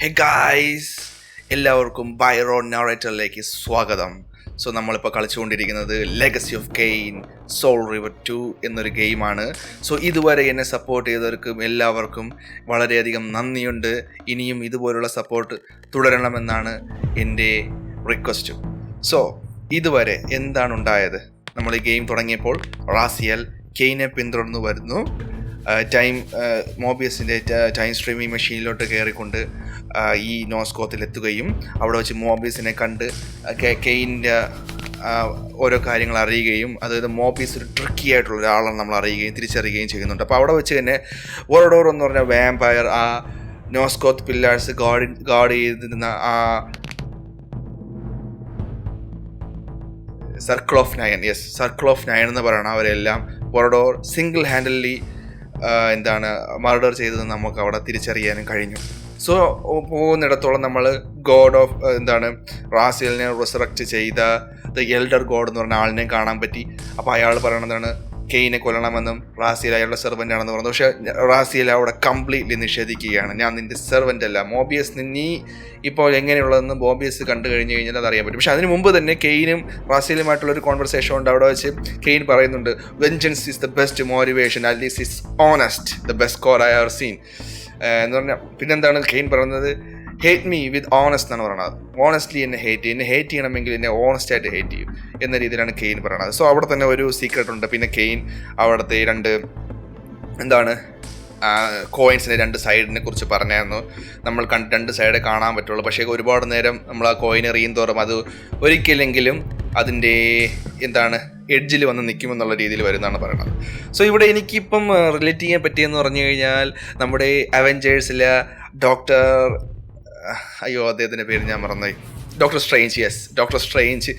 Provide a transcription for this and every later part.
Hey guys, എല്ലാവർക്കും Byron നറേറ്ററിലേക്ക് സ്വാഗതം. So നമ്മളിപ്പോൾ കളിച്ചുകൊണ്ടിരിക്കുന്നത് legacy of Kain Soul Reaver 2 എന്നൊരു ഗെയിമാണ്. സോ ഇതുവരെ എന്നെ സപ്പോർട്ട് ചെയ്തവർക്കും എല്ലാവർക്കും വളരെയധികം നന്ദിയുണ്ട്. ഇനിയും ഇതുപോലുള്ള സപ്പോർട്ട് തുടരണമെന്നാണ് എൻ്റെ റിക്വസ്റ്റ്. സോ ഇതുവരെ എന്താണ് ഉണ്ടായത്? നമ്മൾ ഈ ഗെയിം തുടങ്ങിയപ്പോൾ റാസിയൽ കെയിനെ പിന്തുടർന്നു വരുന്നു. മോബിയസിൻ്റെ ടൈം സ്ട്രീമിംഗ് മെഷീനിലോട്ട് കയറിക്കൊണ്ട് ഈ നോസ്കോത്തിലെത്തുകയും അവിടെ വെച്ച് മോബിയസിനെ കണ്ട് കെയിൻ്റെ ഓരോ കാര്യങ്ങൾ അറിയുകയും, അതായത് മോബിയസ് ഒരു ട്രിക്കി ആയിട്ടുള്ള ഒരാളാണ് നമ്മൾ അറിയുകയും തിരിച്ചറിയുകയും ചെയ്യുന്നുണ്ട്. അപ്പോൾ അവിടെ വെച്ച് തന്നെ വോറഡോർ എന്ന് പറഞ്ഞ വാമ്പയർ ആ നോസ്കോത്ത് പില്ലേഴ്സ് ഗാർഡ് ചെയ്തിരുന്ന ആ സർക്കിൾ ഓഫ് നയൻ എന്ന് പറയണം, അവരെല്ലാം വോറഡോർ സിംഗിൾ ഹാൻഡലി മർഡർ ചെയ്തത് നമുക്ക് അവിടെ തിരിച്ചറിയാനും കഴിഞ്ഞു. സോ പോകുന്നിടത്തോളം നമ്മൾ ഗോഡ് ഓഫ് റാസിയലിനെ റിസറക്റ്റ് ചെയ്ത ദ എൽഡർ ഗോഡ് എന്ന് പറഞ്ഞ ആളിനെ കാണാൻ പറ്റി. അപ്പോൾ അയാൾ പറയണതാണ് കെയിനെ കൊല്ലണമെന്നും റാസിയൽ അയാളുടെ സെർവൻ്റ് ആണെന്ന് പറഞ്ഞു. പക്ഷേ റാസിയൽ അവിടെ കംപ്ലീറ്റ്ലി നിഷേധിക്കുകയാണ്. ഞാൻ നിൻ്റെ സെർവൻ്റ് അല്ല, മോബിയസ് നീ ഇപ്പോൾ എങ്ങനെയുള്ളതെന്ന് മോബിയസ് കണ്ടു കഴിഞ്ഞ് കഴിഞ്ഞാൽ അതറിയാൻ പറ്റും. പക്ഷേ അതിന് മുമ്പ് തന്നെ കെയിനും റാസിയലുമായിട്ടുള്ളൊരു കോൺവെർസേഷൻ ഉണ്ട്. അവിടെ വെച്ച് കെയിൻ പറയുന്നുണ്ട്, vengeance is the best motivation, at least is honest, the best core I have seen എന്ന് പറഞ്ഞാൽ. പിന്നെന്താണ് കെയിൻ പറയുന്നത്? ഹേറ്റ് മീ വിത്ത് ഓണസ്റ്റ് എന്നാണ് പറയുന്നത്. ഓണസ്റ്റ്ലി എന്നെ ഹേറ്റ് ചെയ്യണമെങ്കിൽ എന്നെ ഓണസ്റ്റ് ആയിട്ട് ഹേറ്റ് ചെയ്യും എന്ന രീതിയിലാണ് കെയിൻ പറയുന്നത്. സോ അവിടെ തന്നെ ഒരു സീക്രട്ട് ഉണ്ട്. പിന്നെ കെയിൻ അവിടുത്തെ കോയിൻസിൻ്റെ രണ്ട് സൈഡിനെ കുറിച്ച് പറഞ്ഞായിരുന്നു. നമ്മൾ രണ്ട് സൈഡ് കാണാൻ പറ്റുള്ളൂ, പക്ഷേ ഒരുപാട് നേരം നമ്മൾ ആ കോയിൻ എറിയും തോറും അത് ഒരിക്കലെങ്കിലും അതിൻ്റെ എഡ്ജിൽ വന്ന് നിൽക്കുമെന്നുള്ള രീതിയിൽ വരുന്നതാണ് പറയുന്നത്. സോ ഇവിടെ എനിക്കിപ്പം റിലേറ്റ് ചെയ്യാൻ പറ്റിയെന്ന് പറഞ്ഞു കഴിഞ്ഞാൽ നമ്മുടെ അവെഞ്ചേഴ്സിലെ അദ്ദേഹത്തിൻ്റെ പേര് ഞാൻ മറന്നുപോയി, doctor strange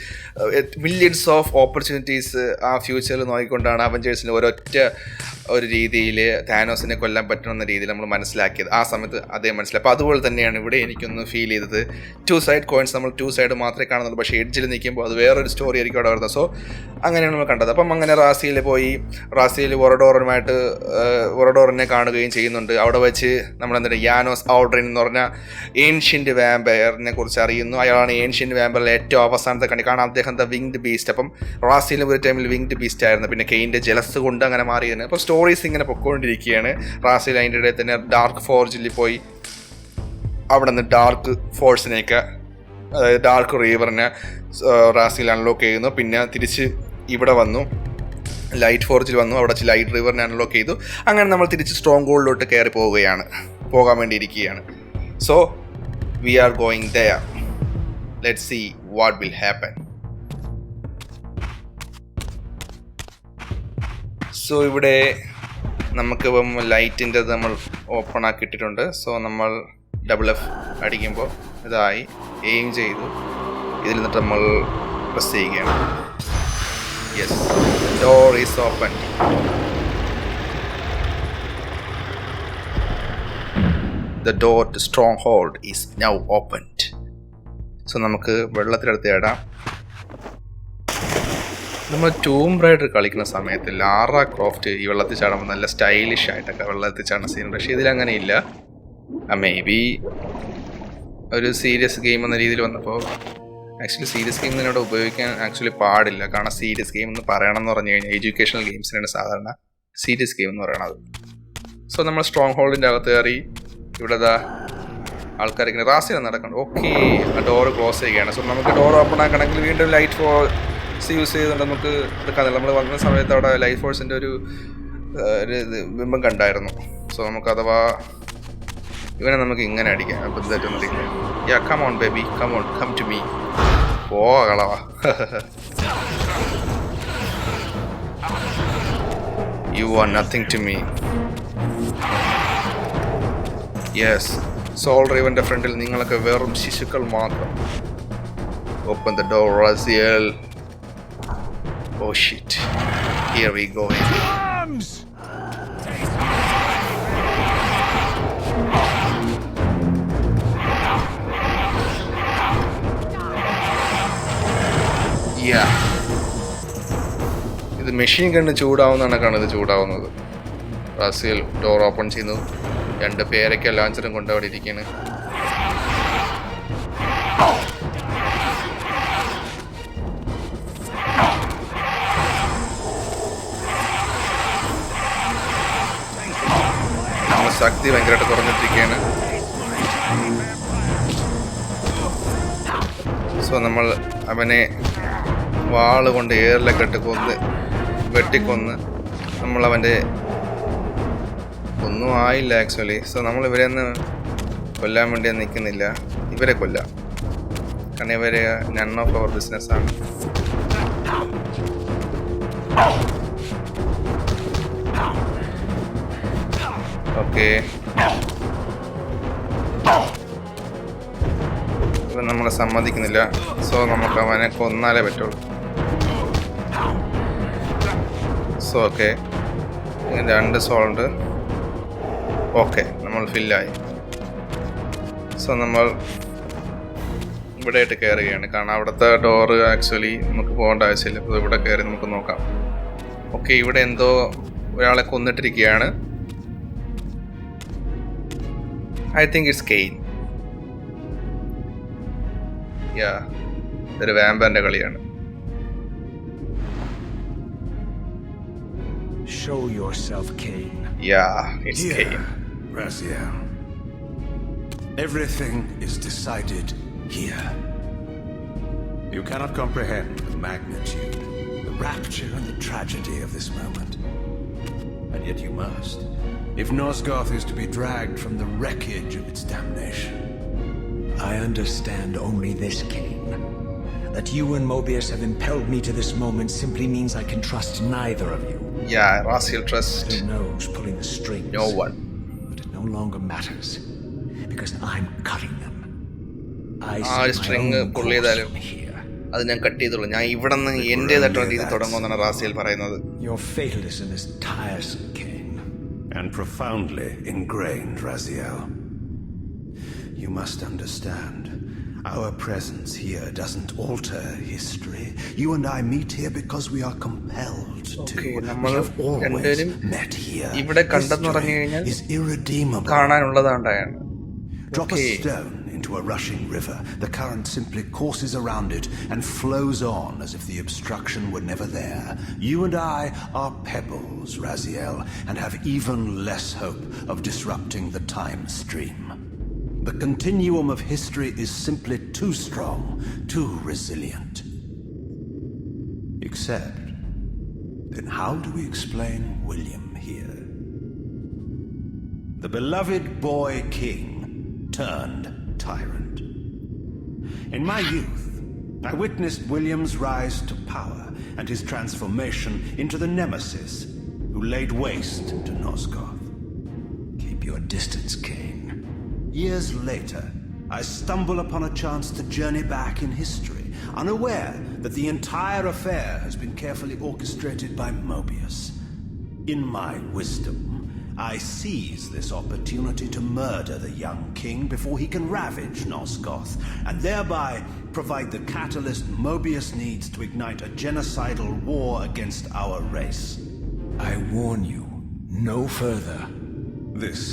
millions of opportunities ആ ഫ്യൂച്ചറിൽ നോക്കിക്കൊണ്ടാണ് അവെഞ്ചേഴ്സിന് ഒരു രീതിയിൽ താനോസിനെ കൊല്ലാൻ പറ്റുമെന്ന രീതിയിൽ നമ്മൾ മനസ്സിലാക്കിയത്. ആ സമയത്ത് അതേ മനസ്സിലായി. അപ്പോൾ അതുപോലെ തന്നെയാണ് ഇവിടെ എനിക്കൊന്ന് ഫീൽ ചെയ്തത്. 2 സൈഡ് കോയിൻസ് നമ്മൾ 2 സൈഡ് മാത്രമേ കാണുന്നുള്ളൂ, പക്ഷേ എഡ്ജിൽ നിൽക്കുമ്പോൾ അത് വേറൊരു സ്റ്റോറി ആയിരിക്കും അവിടെ വരുന്നത്. സോ അങ്ങനെയാണ് നമ്മൾ കണ്ടത്. അപ്പം അങ്ങനെ റാസിയിൽ വോറഡോറിനെ കാണുകയും ചെയ്യുന്നുണ്ട്. അവിടെ വെച്ച് നമ്മൾ യാനോസ് ഔഡ്രിൻ എന്ന് പറഞ്ഞ ഏൻഷ്യൻ്റ് വാമ്പയറിനെ കുറിച്ച് അറിയുന്നു. അയാളാണ് ഏൻഷ്യൻ്റ് വാമ്പയറിലെ ഏറ്റവും അവസാനത്തെ കാരണം അദ്ദേഹം വിങ്ഡ് ബീസ്റ്റ്. അപ്പം റാസിയിൽ ഒരു ടൈമിൽ വിങ്ഡ് ബീസ്റ്റ് ആയിരുന്നു. പിന്നെ കെയിൻ്റെ ജലസ് കൊണ്ട് അങ്ങനെ മാറിയതിന്. അപ്പോൾ സ്റ്റോറീസ് ഇങ്ങനെ പൊയ്ക്കൊണ്ടിരിക്കുകയാണ്. റാസിൽ അതിൻ്റെ ഇടയിൽ തന്നെ ഡാർക്ക് ഫോർജിൽ പോയി അവിടെ നിന്ന് ഡാർക്ക് ഫോഴ്സിനെയൊക്കെ, അതായത് ഡാർക്ക് റീവറിനെ റാസിൽ അൺലോക്ക് ചെയ്യുന്നു. പിന്നെ തിരിച്ച് ഇവിടെ വന്നു, ലൈറ്റ് ഫോർജിൽ വന്നു, അവിടെ ലൈറ്റ് റിവറിനെ അൺലോക്ക് ചെയ്തു. അങ്ങനെ നമ്മൾ തിരിച്ച് സ്ട്രോങ് ഹോൾഡിലോട്ട് കയറി പോകാൻ വേണ്ടിയിരിക്കുകയാണ്. So we are going there. Let's see what will happen. So ഇവിടെ നമുക്കിപ്പം ലൈറ്റിൻ്റെ നമ്മൾ ഓപ്പൺ ആക്കിയിട്ടിട്ടുണ്ട്. സോ നമ്മൾ F അടിക്കുമ്പോൾ ഇതായി എയിം ചെയ്തു. ഇതിൽ നിന്നിട്ട് നമ്മൾ പ്രസ് ചെയ്യുകയാണ്. Yes, door is open. The door to stronghold is now opened. So നമുക്ക് വെള്ളത്തിലെടുത്ത് ഇടാം. നമ്മൾ ടൂംബ് റൈഡർ കളിക്കുന്ന സമയത്ത് ലാറ ക്രോഫ്റ്റ് ഈ വെള്ളത്തിൽ ചാടുമ്പോൾ നല്ല സ്റ്റൈലിഷ് ആയിട്ടൊക്കെ വെള്ളത്തിൽ ചാടുന്ന സീനുണ്ട്. പക്ഷേ ഇതിലങ്ങനെ ഇല്ല. മേ ബി ഒരു സീരിയസ് ഗെയിം എന്ന രീതിയിൽ വന്നപ്പോൾ, ആക്ച്വലി സീരിയസ് ഗെയിം ഇതിനോട് ഉപയോഗിക്കാൻ ആക്ച്വലി പാടില്ല. കാരണം സീരിയസ് ഗെയിം എന്ന് പറയണമെന്ന് പറഞ്ഞു കഴിഞ്ഞാൽ എഡ്യൂക്കേഷണൽ ഗെയിംസിനാണ് സാധാരണ സീരിയസ് ഗെയിം എന്ന് പറയണത്. സോ നമ്മൾ സ്ട്രോങ് ഹോൾഡിൻ്റെ അകത്ത് കയറി. ഇവിടെ ആൾക്കാരിങ്ങനെ റാസിയാണ് നടക്കുന്നത്. ഓക്കെ, ആ ഡോറ് ക്ലോസ് ചെയ്യുകയാണ്. സോ നമുക്ക് ഡോർ ഓപ്പൺ ആക്കണമെങ്കിൽ വീണ്ടും ലൈറ്റ് ഫോഴ്സ് യൂസ് ചെയ്തുകൊണ്ട് നമുക്ക് എടുക്കാറില്ല. നമ്മൾ വന്ന സമയത്ത് അവിടെ ലൈറ്റ് ഫോഴ്സിൻ്റെ ഒരു ബിംബം കണ്ടായിരുന്നു. സോ നമുക്ക് അഥവാ ഇവനെ നമുക്ക് ഇങ്ങനെ അടിക്കാം. അപ്പം ഇതായിട്ടൊന്നും yeah, come on baby, come to me. Oh കളവാ. You are nothing to me. Yes, Soul റിവറിൻ്റെ ഫ്രണ്ടിൽ നിങ്ങളൊക്കെ വെറും ശിശുക്കൾ മാത്രം. Open the door Raziel. Oh shit, here we go. Yeah, ഇത് മെഷീൻ കണ്ട് ചൂടാവുന്നതാണ് ഇത് ചൂടാവുന്നത്. റാസിയൽ ഡോർ ഓപ്പൺ ചെയ്യുന്നു. 2 പേരൊക്കെ ലാഞ്ചറും കൊണ്ട് അവിടെ ഇരിക്കുകയാണ്. നമ്മുടെ ശക്തി ഭയങ്കരമായിട്ട് കുറഞ്ഞിട്ടിരിക്കുകയാണ്. സോ നമ്മൾ അവനെ വാള് കൊണ്ട് എയറിലൊക്കെ ഇട്ട് വെട്ടിക്കൊന്ന് നമ്മളവൻ്റെ ഒന്നും ആയില്ല ആക്ച്വലി. സോ നമ്മൾ ഇവരെയൊന്നും കൊല്ലാൻ വേണ്ടി നിൽക്കുന്നില്ല, ഇവരെ കൊല്ലാം. കാരണം ഇവരെ നൺ ഓഫ് അവർ ബിസിനസ്സാണ്. ഓക്കെ, ഇവൻ നമ്മളെ സമ്മതിക്കുന്നില്ല. സോ നമുക്ക് അവനെ കൊന്നാലേ പറ്റുള്ളൂ. So okay, 2 സോളുണ്ട്. ഓക്കെ, നമ്മൾ ഫില്ലായി. സോ നമ്മൾ ഇവിടെയായിട്ട് കയറുകയാണ്. കാരണം അവിടുത്തെ ഡോറ് ആക്ച്വലി നമുക്ക് പോകേണ്ട ആവശ്യമില്ല. അപ്പോൾ ഇവിടെ കയറി നമുക്ക് നോക്കാം. ഓക്കെ, ഇവിടെ എന്തോ ഒരാളെ കൊന്നിട്ടിരിക്കുകയാണ്. I think it's Kain. Yeah, ഇതൊരു വാമ്പറിന്റെ കളിയാണ്. Show yourself, Kain. Yeah, it's Kain. Raziel. Everything is decided here. You cannot comprehend the magnitude, the rapture and the tragedy of this moment. And yet you must. If Nosgoth is to be dragged from the wreckage of its damnation. I understand only this, Kain. That you and Mobius have impelled me to this moment simply means I can trust neither of you. Yeah, Raziel trust. Who knows pulling the strings? No one. But it no longer matters. Because I'm cutting them. I see my own course from here. അത് ഞാൻ cut ചെയ്തോളൂ. ഞാൻ ഇവിടെ നിന്ന് എന്റേതായിട്ടുള്ള രീതി തുടങ്ങുമെന്നാണ് റാസിയൽ പറയുന്നത്. Your fatalism is tiresome, Kain. And profoundly ingrained, Raziel. You must understand. Our presence here doesn't alter history. You and I meet here because we are compelled to. We have always met here. History is irredeemable. Drop a stone into a rushing river. The current simply courses around it and flows on as if the obstruction were never there. You and I are pebbles, Raziel, and have even less hope of disrupting the time stream. The continuum of history is simply too strong, too resilient. Except, then how do we explain William here? The beloved boy king turned tyrant. In my youth, I witnessed William's rise to power and his transformation into the nemesis who laid waste to Nosgoth. Keep your distance, Kain. Years later, I stumble upon a chance to journey back in history, unaware that the entire affair has been carefully orchestrated by Mobius. In my wisdom, I seize this opportunity to murder the young king before he can ravage Nosgoth, and thereby provide the catalyst Mobius needs to ignite a genocidal war against our race. I warn you, no further. This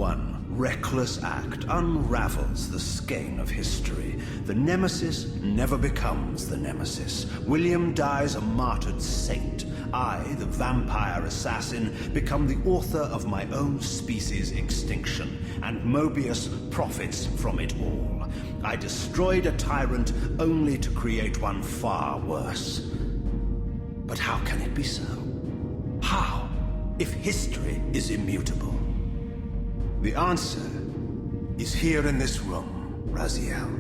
one reckless act unravels the skein of history. The nemesis never becomes the nemesis. William dies a martyred saint. I, the vampire assassin, become the author of my own species' extinction, and Mobius profits from it all. I destroyed a tyrant only to create one far worse. But how can it be so? How, if history is immutable? The answer is here in this room, Raziel.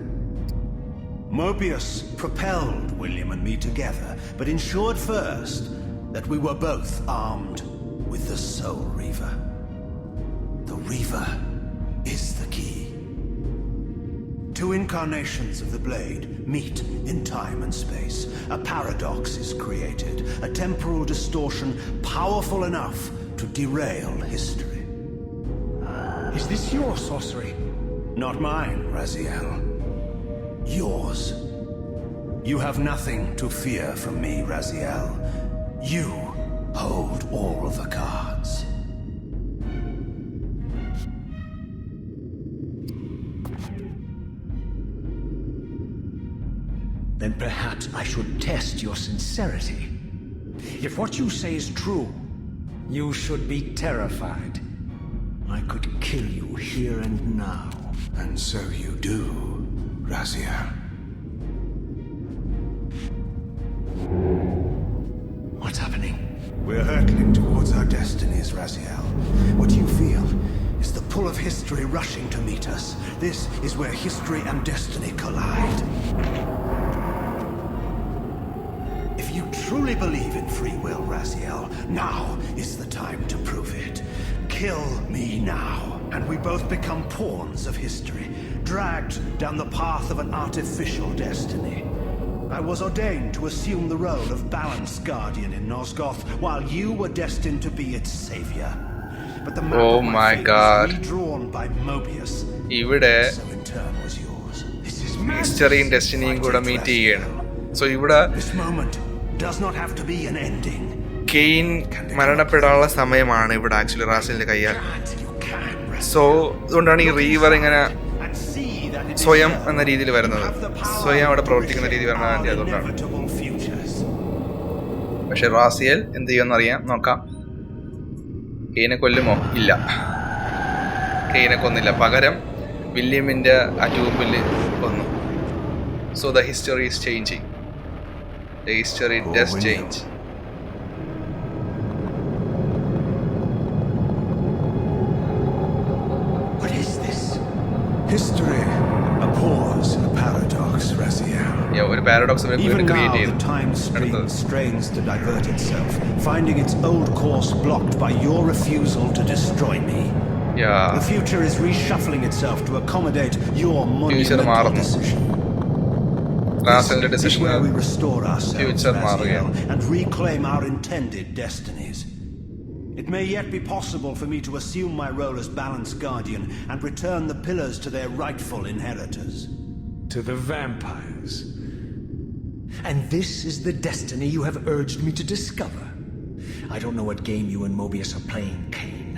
Mobius propelled William and me together, but ensured first that we were both armed with the Soul Reaver. The Reaver is the key. Two incarnations of the blade meet in time and space. A paradox is created, a temporal distortion powerful enough to derail history. Is this your sorcery? Not mine, Raziel. Yours. You have nothing to fear from me, Raziel. You hold all the cards. then perhaps I should test your sincerity. If what you say is true, you should be terrified. I could kill you here and now. And so you do, Raziel. What's happening? We're hurtling towards our destinies, Raziel. What you feel is the pull of history rushing to meet us. This is where history and destiny collide. If you truly believe in free will, Raziel, now is the time to prove it. Kill me now, and we both become pawns of history, dragged down the path of an artificial destiny. I was ordained to assume the role of Balance Guardian in Nosgoth, while you were destined to be its savior. But the map of my fate was redrawn by Mobius. ഇവിടെ So in turn was yours. This is ഹിസ്റ്ററിയും ഡെസ്റ്റിനിയും കൂടെ meet ചെയ്യാണ്. So ഇവിടെ This moment does not have to be an ending. Kain മരണപ്പെടാനുള്ള സമയമാണ് ഇവിടെ actually റാസിലിന്റെ കയ്യാൽ. So അതുകൊണ്ടാണ് ഈ റീവർ ഇങ്ങനെ സ്വയം എന്ന രീതിയിൽ വരുന്നത്, സ്വയം അവിടെ പ്രവർത്തിക്കുന്ന രീതി വരുന്നത് വേണ്ടി അതുകൊണ്ടാണ്. പക്ഷെ റാസിയൽ എന്ത് ചെയ്യുമെന്ന് അറിയാം, നോക്കാം. കെയിനെ കൊല്ലുമോ? ഇല്ല, കെയിനെ കൊന്നില്ല. പകരം വില്യമിന്റെ ആ ട്യൂബിൽ കൊന്നു. So the history is changing. The history does change. What is this? History, a pause, a paradox, Raziel. ഒരു paradox Even now, create the ചെയ്തു. time stream strains to divert itself, finding its old course blocked by your refusal to destroy me. The future is reshuffling itself to accommodate your monumental decision. This is where we restore ourselves, Raziel, and reclaim our intended destinies. It may yet be possible for me to assume my role as Balance Guardian and return the pillars to their rightful inheritors. To the vampires. And this is the destiny you have urged me to discover. I don't know what game you and Mobius are playing, Kain,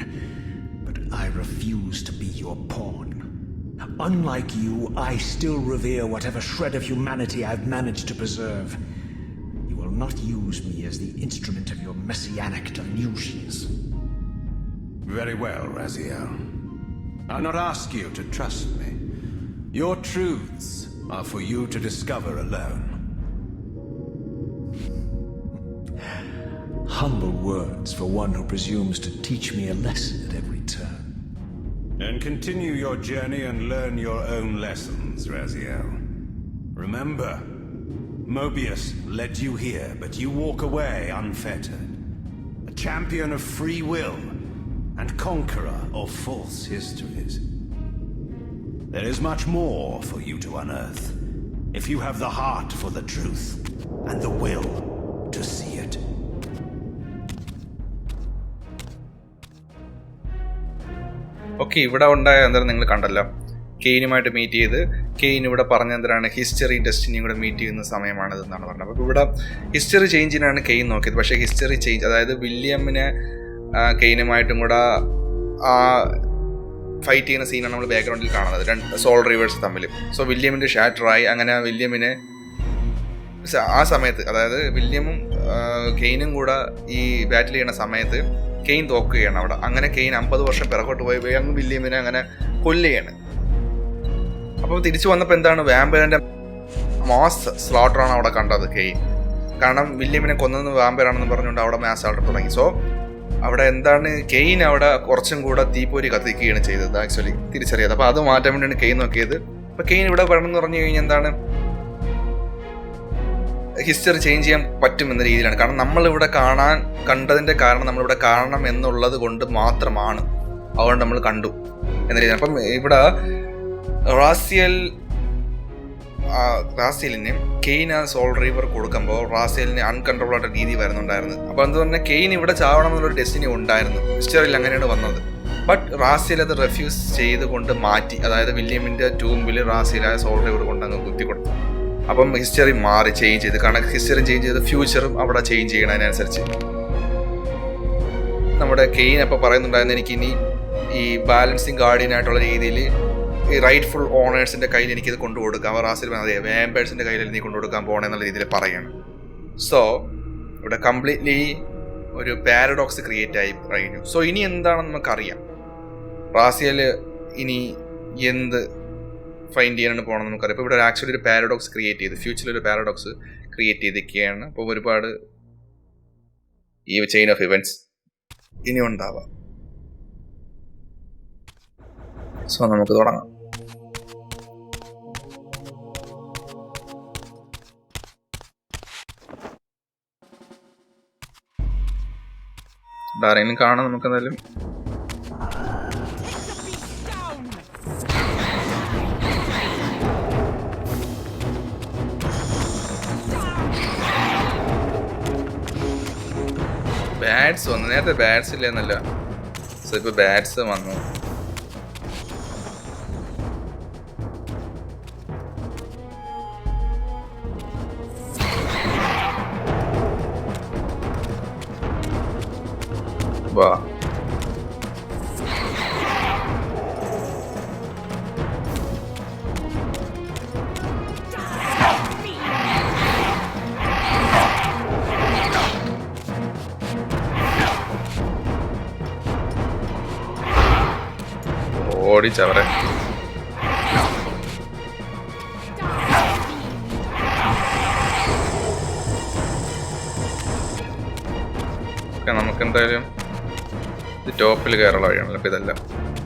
but I refuse to be your pawn. Unlike you, I still revere whatever shred of humanity I've managed to preserve. You will not use me as the instrument of your messianic delusions. Very well, Raziel. I'll not ask you to trust me. Your truths are for you to discover alone. Humble words for one who presumes to teach me a lesson at every turn. And continue your journey and learn your own lessons, Raziel. Remember, Mobius led you here, but you walk away unfettered. A champion of free will and conqueror of false histories. There is much more for you to unearth, if you have the heart for the truth and the will to see it. Okay, ഇവിടെ ഉണ്ടായ എന്തായാലും നിങ്ങൾ കണ്ടല്ലോ. കെയിനുമായിട്ട് meet ചെയ്ത് cane ഇവിടെ പറഞ്ഞ എന്തിനാണ് history ഡെസ്റ്റിനിയും കൂടെ മീറ്റ് ചെയ്യുന്ന സമയമാണിതെന്നാണ് പറഞ്ഞത്. അപ്പോൾ ഇവിടെ ഹിസ്റ്ററി ചേഞ്ചിനാണ് കെയിൻ നോക്കിയത്. പക്ഷേ ഹിസ്റ്ററി ചേഞ്ച്, അതായത് വില്യമിനെ കെയിനുമായിട്ടും കൂടെ ഫൈറ്റ് ചെയ്യുന്ന സീനാണ് നമ്മൾ ബാക്ക്ഗ്രൗണ്ടിൽ കാണുന്നത്, രണ്ട് സോൾ റീവേഴ്സ് തമ്മിൽ. സോ വില്യമിൻ്റെ ഷാറ്ററായി. അങ്ങനെ വില്യമിനെ ആ സമയത്ത്, അതായത് വില്യമും കെയിനും കൂടെ ഈ ബാറ്റിൽ ചെയ്യുന്ന സമയത്ത് കെയിൻ തോക്കുകയാണ് അവിടെ. അങ്ങനെ കെയിൻ 50 വർഷം പിറകോട്ട് പോയി അങ്ങ് വില്യമിനെ അങ്ങനെ കൊല്ലുകയാണ്. അപ്പോൾ തിരിച്ചു വന്നപ്പോൾ എന്താണ്, വാമ്പയറിൻ്റെ മാസ് സ്ലോട്ടറാണ് അവിടെ കണ്ടത് കെയിൻ. കാരണം വില്യമിനെ കൊന്നത് വാമ്പയറാണെന്ന് പറഞ്ഞുകൊണ്ട് അവിടെ മാസ് ആൾട്ടർ തുടങ്ങി. സോ അവിടെ എന്താണ്, കെയിൻ അവിടെ കുറച്ചും കൂടെ തീപ്പൊരി കത്തിക്കുകയാണ് ചെയ്തത് ആക്ച്വലി തിരിച്ചറിയാതെ. അപ്പോൾ അത് മാറ്റാൻ വേണ്ടിയാണ് കെയിൻ നോക്കിയത്. അപ്പോൾ കെയിൻ ഇവിടെ പറയണമെന്ന് പറഞ്ഞു കഴിഞ്ഞാൽ എന്താണ്, ഹിസ്റ്ററി ചേഞ്ച് ചെയ്യാൻ പറ്റുമെന്ന രീതിയിലാണ്. കാരണം നമ്മളിവിടെ കണ്ടതിൻ്റെ കാരണം നമ്മളിവിടെ കാണണം എന്നുള്ളത് കൊണ്ട് മാത്രമാണ്, അതുകൊണ്ട് നമ്മൾ കണ്ടു എന്ന രീതിയിൽ. അപ്പം ഇവിടെ റാസിയലിന് കെയിൻ ആ സോൾ റീവർ കൊടുക്കുമ്പോൾ റാസിയലിന് അൺകൺട്രോൾ ആയിട്ട് രീതി വരുന്നുണ്ടായിരുന്നു. അപ്പോൾ എന്ത് പറഞ്ഞാൽ കെയിൻ ഇവിടെ ചാവണം എന്നുള്ളൊരു ഡെസ്റ്റിനി ഉണ്ടായിരുന്നു, ഹിസ്റ്ററിയിൽ അങ്ങനെയാണ് വന്നത്. ബട്ട് റാസിയൽ അത് റെഫ്യൂസ് ചെയ്തുകൊണ്ട് മാറ്റി, അതായത് വില്യമിൻ്റെ ടൂമ്പിൽ റാസിയലായ സോൾ റീവർ കൊണ്ടങ്ങ് കുത്തി കൊടുത്തു. അപ്പം ഹിസ്റ്ററി മാറി ചേഞ്ച് ചെയ്ത്, കാരണം ഹിസ്റ്ററി ചേഞ്ച് ചെയ്ത് ഫ്യൂച്ചറും അവിടെ ചേഞ്ച് ചെയ്യണതിനനുസരിച്ച്. നമ്മുടെ കെയിൻ അപ്പോൾ പറയുന്നുണ്ടായിരുന്നു, എനിക്കിനി ഈ ബാലൻസിങ് ഗാർഡിയനായിട്ടുള്ള രീതിയിൽ ഈ റൈറ്റ്ഫുൾ ഓണേഴ്സിൻ്റെ കയ്യിൽ എനിക്കിത് കൊണ്ടുകൊടുക്കാം. അവർ റാസിൽ അതെ വാമ്പേഴ്സിൻ്റെ കയ്യിൽ നീ കൊണ്ടുകൊടുക്കാൻ പോകണമെന്നുള്ള രീതിയിൽ പറയണം. സോ ഇവിടെ കംപ്ലീറ്റ്ലി ഒരു പാരഡോക്സ് ക്രിയേറ്റ് ആയി കഴിഞ്ഞു. സോ ഇനി എന്താണെന്ന് നമുക്കറിയാം. റാസിയൽ ഇനി എന്ത് ഫൈൻഡ് ചെയ്യാനാണ് പോകണമെന്ന് നമുക്കറിയാം. ഇപ്പോൾ ഇവിടെ ആക്ച്വലി ഒരു പാരഡോക്സ് ക്രിയേറ്റ് ചെയ്ത് ഫ്യൂച്ചറിൽ ഒരു പാരഡോക്സ് ക്രിയേറ്റ് ചെയ്തിരിക്കുകയാണ്. അപ്പോൾ ഒരുപാട് ഈ ചെയിൻ ഓഫ് ഇവൻറ്റ്സ് ഇനി ഉണ്ടാവാം. സോ നമുക്ക് തുടങ്ങാം. ആരെങ്കിലും കാണാം നമുക്ക് എന്തായാലും. ബാറ്റ്സ് വന്നു. നേരത്തെ ബാറ്റ്സ് ഇല്ലെന്നല്ല. സോ ഇപ്പൊ ബാറ്റ്സ് വന്നു. വാ ഓടിച്ചവരെ. നമുക്കെന്തായാലും ഇത് ടോപ്പിൽ കയറുള്ള വഴിയാണല്ലോ. അപ്പോൾ ഇതെല്ലാം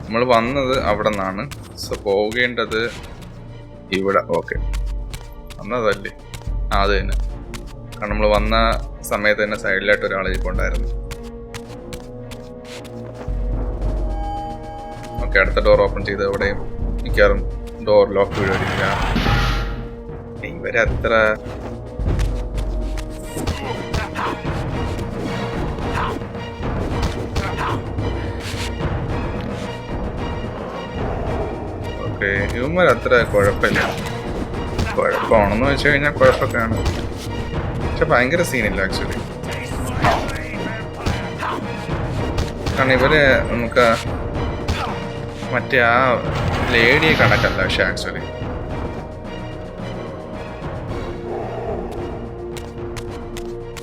നമ്മൾ വന്നത് അവിടെ നിന്നാണ്. സോ പോകേണ്ടത് ഇവിടെ. ഓക്കെ, വന്നതല്ലേ? അത് തന്നെ. കാരണം നമ്മൾ വന്ന സമയത്ത് തന്നെ സൈഡിലായിട്ട് ഒരാൾ ഇരിപ്പുണ്ടായിരുന്നു. ഓക്കെ, അടുത്ത ഡോർ ഓപ്പൺ ചെയ്ത് എവിടെയും മിക്കവാറും ഡോർ ലോക്ക് വീഴുക. ഇവരത്ര ഓക്കെ, ഇവന്മാരത്ര കുഴപ്പമില്ല. കുഴപ്പമാണെന്ന് വെച്ച് കഴിഞ്ഞാൽ കുഴപ്പമൊക്കെയാണ്, പക്ഷെ ഭയങ്കര സീനില്ല ആക്ച്വലി. കാരണം ഇവര് നമുക്ക് മറ്റേ ആ ലേഡിയെ കണക്കല്ല. പക്ഷെ ആക്ച്വലി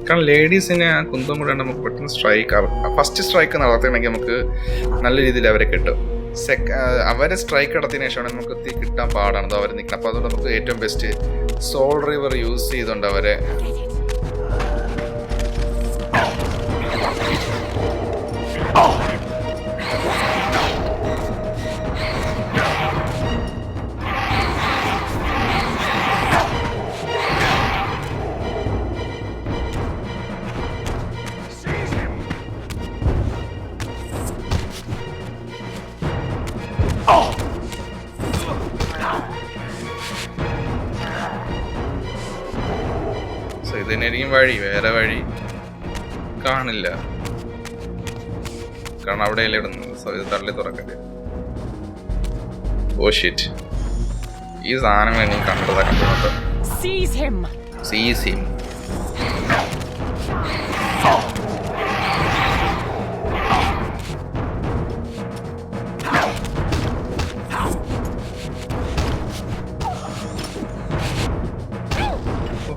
കാരണം ലേഡീസിനെ ആ കുന്തം കൂടെ നമുക്ക് പെട്ടെന്ന് ഫസ്റ്റ് സ്ട്രൈക്ക് നടത്തണമെങ്കിൽ നമുക്ക് നല്ല രീതിയിൽ അവരെ കിട്ടും. അവരെ സ്ട്രൈക്ക് നടത്തിയതിനു ശേഷമാണ് നമുക്ക് കിട്ടാൻ പാടാണ് അവർ നിൽക്കണം. അപ്പോൾ അതുകൊണ്ട് നമുക്ക് ഏറ്റവും ബെസ്റ്റ് സോൾ റിവർ യൂസ് ചെയ്തുകൊണ്ട് അവരെ ഇതിനായിരിക്കും വഴി. വേറെ വഴി കാണില്ല, കാരണം അവിടെയല്ലേ ഇടുന്നത്. സോ ഇത് തള്ളി തുറക്കട്ടെ. ഓ ഷിറ്റ്, ഈ സാധനങ്ങൾ എനിക്ക് കണ്ടത്. Seize him.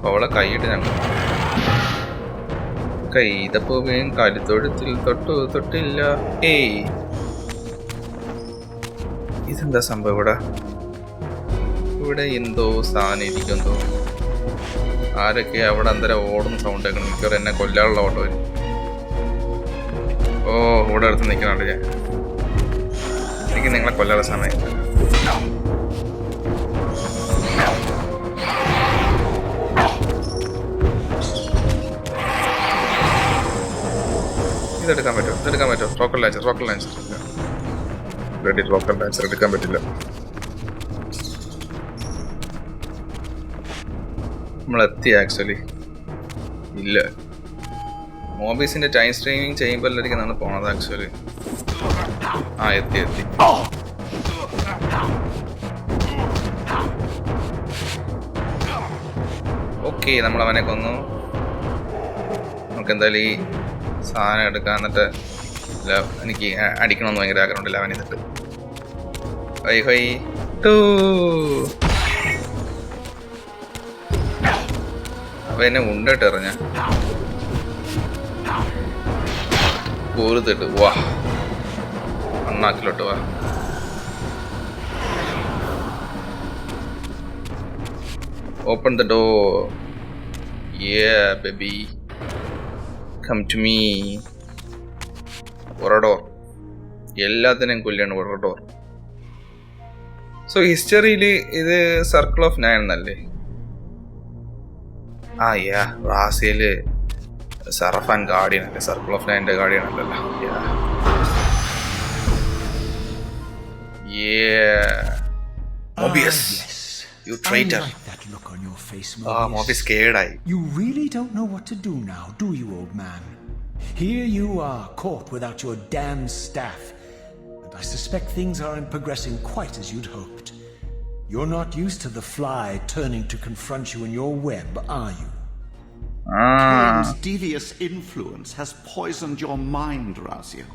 അവളെ കൈയിട്ട് ഞങ്ങൾ കൈതപ്പോവുകയും കലിത്തൊഴുത്തിൽ തൊട്ടില്ല. ഏയ്, ഇതെന്താ സംഭവം? ഇവിടെ എന്തോ സാധനം ഇരിക്കുന്നു. ആരൊക്കെ അവിടെ അന്തരം ഓടുന്ന സൗണ്ട് കേൾക്കണം. മിക്കവാറും എന്നെ കൊല്ലാനുള്ള ഓട്ടോ വരും. ഓ, ഇവിടെ അടുത്ത് നിൽക്കണുണ്ട് ഞാൻ. എനിക്ക് നിങ്ങളെ കൊല്ലാനുള്ള സമയം. ഇതെടുക്കാൻ പറ്റുമോ? Rocket launcher ready. Rocket launcher എടുക്കാൻ പറ്റില്ല. നമ്മളെത്തി ആക്ച്വലി. ഇല്ല, മോബീസിന്റെ ടൈം സ്ട്രീമിങ് ചെയ്യുമ്പോൾ എല്ലാവർക്കും പോണത് ആക്ച്വലി. ആ, എത്തി. ഓക്കെ, നമ്മളവനെ കൊന്നു. നമുക്ക് എന്തായാലും ഈ സാധനം എടുക്കാൻ. എന്നിട്ട് എനിക്ക് അടിക്കണമെന്ന് ഭയങ്കര ആഗ്രഹമുണ്ടല്ലോ അവൻ. എന്നിട്ട് ഹൈ അവനെ ഉണ്ടിട്ട് എറിഞ്ഞ കൂറുത്തിട്ട് വാ അണ്ണാക്കിലോട്ട് വാ. Open the door. Yeah, baby. Come to me. Orador. എല്ലാത്തിനെയും കൊല്ലാണ് ഓറഡോർ. സോ ഹിസ്റ്ററിയിൽ ഇത് സർക്കിൾ ഓഫ് 9 എന്നല്ലേ? യാ റാസിയില് സറഫാൻ ഗാർഡിയൻ അല്ലേ? സർക്കിൾ ഓഫ് 9ന്റെ ഗാർഡിയൻ അല്ലല്ലോ. Mobius, you traitor. I like that look on your face, Mobius scared. You really don't know what to do now, do you, old man? Here you are, caught without your damned staff. And I suspect things aren't progressing quite as you'd hoped. You're not used to the fly turning to confront you in your web, are you? Kain's devious influence has poisoned your mind, Raziel.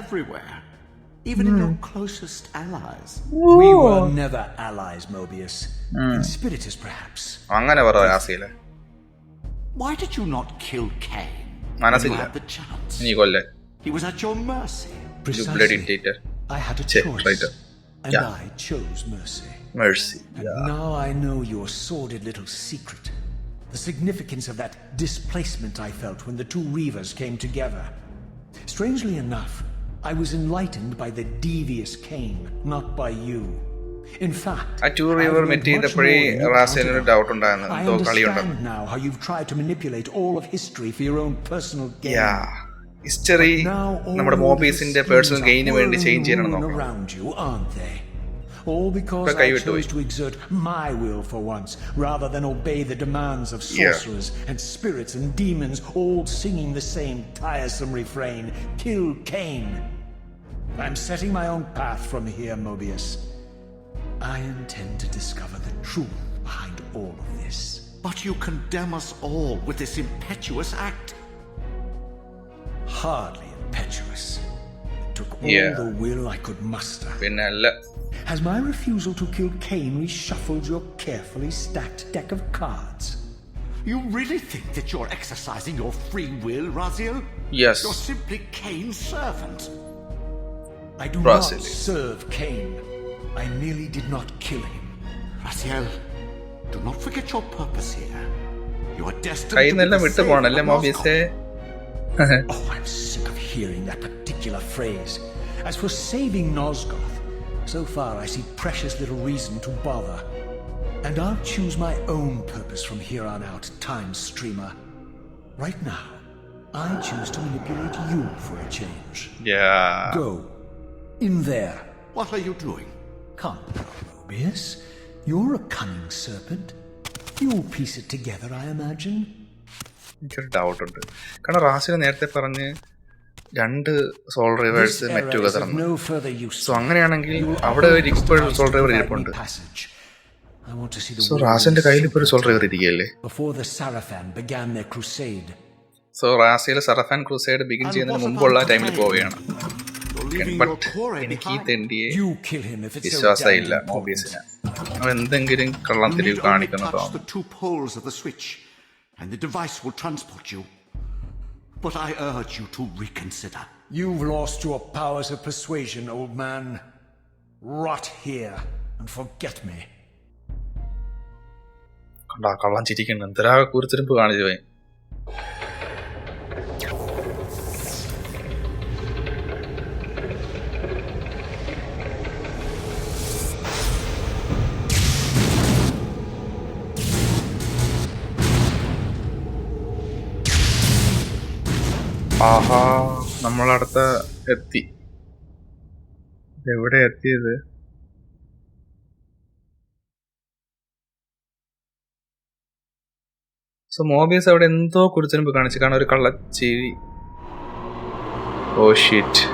Everywhere. Even in your closest allies. We were never allies, Mobius. Conspirators, perhaps. Why did you not kill Kain when you had the chance? He was at your mercy. Precisely. I had a choice. And I chose mercy. And now I know your sordid little secret. The significance of that displacement I felt when the two Reavers came together. Strangely enough, I was enlightened by the devious Kain, not by you. In fact, I understand now how you've tried to manipulate all of history for your own personal gain. History നമ്മുടെ മോബീസിന്റെ personal gain വേണ്ടി change ചെയ്യണം around you, aren't they? All because I chose to exert my will for once, rather than obey the demands of sorcerers and spirits and demons, all singing the same tiresome refrain, kill Kain. I'm setting my own path from here, Mobius. I intend to discover the truth behind all of this. But you condemn us all with this impetuous act. Hardly impetuous. It took all the will I could muster. Has my refusal to kill Kain reshuffled your carefully stacked deck of cards? You really think that you're exercising your free will, Raziel? Yes. You're simply Kain's servant. I do not serve Kain. I merely did not kill him. Raziel, do not forget your purpose here. You are destined to be the savior. Oh, I'm sick of hearing that particular phrase. As for saving Nosgoth, so far I see precious little reason to bother. And I'll choose my own purpose from here on out, Time Streamer. Right now, I choose to manipulate you for a change. Go. In there. What are you doing? Come, Mobius. You're a cunning serpent. You'll piece it together, I imagine. എനിക്കൊരു ഡൗട്ടുണ്ട്. കാരണം റാസിനെ നേരത്തെ പറഞ്ഞ് 2 Soul Reavers met together. So അങ്ങനെയാണെങ്കിൽ അവിടെ ഇപ്പോഴും Soul Reaver ഇരിപ്പുണ്ട്. So റാസിന്റെ കയ്യിൽ ഇപ്പോൾ ഒരു സോൾ റിവർ ഇരിക്കുകയല്ലേ? സോ റാസിയിൽ സറഫാൻ ക്രൂസൈഡ് ബിഗിൻ ചെയ്യുന്നതിന് മുമ്പുള്ള ടൈമിൽ പോവുകയാണ്. ബട്ട് എനിക്ക് ഈ തെണ്ടിയെ വിശ്വാസമില്ല മോബിയസിന്. അവൻ എന്തെങ്കിലും കള്ളത്തിരിവ് കാണിക്കുന്നതോ. And the device will transport you. But I urge you to reconsider. You've lost your powers of persuasion, old man. Rot here and forget me. കള്ളം ചിരിക്കുന്നു. എന്തരാ കുറിച്ചിരിപ്പ് കാണിച്ചു പോയി. ആഹാ, നമ്മളടുത്ത എത്തി. എവിടെ എത്തിയത്? സോ മോബിയസ് അവിടെ എന്തോ കുറിച്ചിരിപ്പ് കാണിച്ചു. കാരണം ഒരു കള്ളച്ചിരി. ഓ ഷിറ്റ്,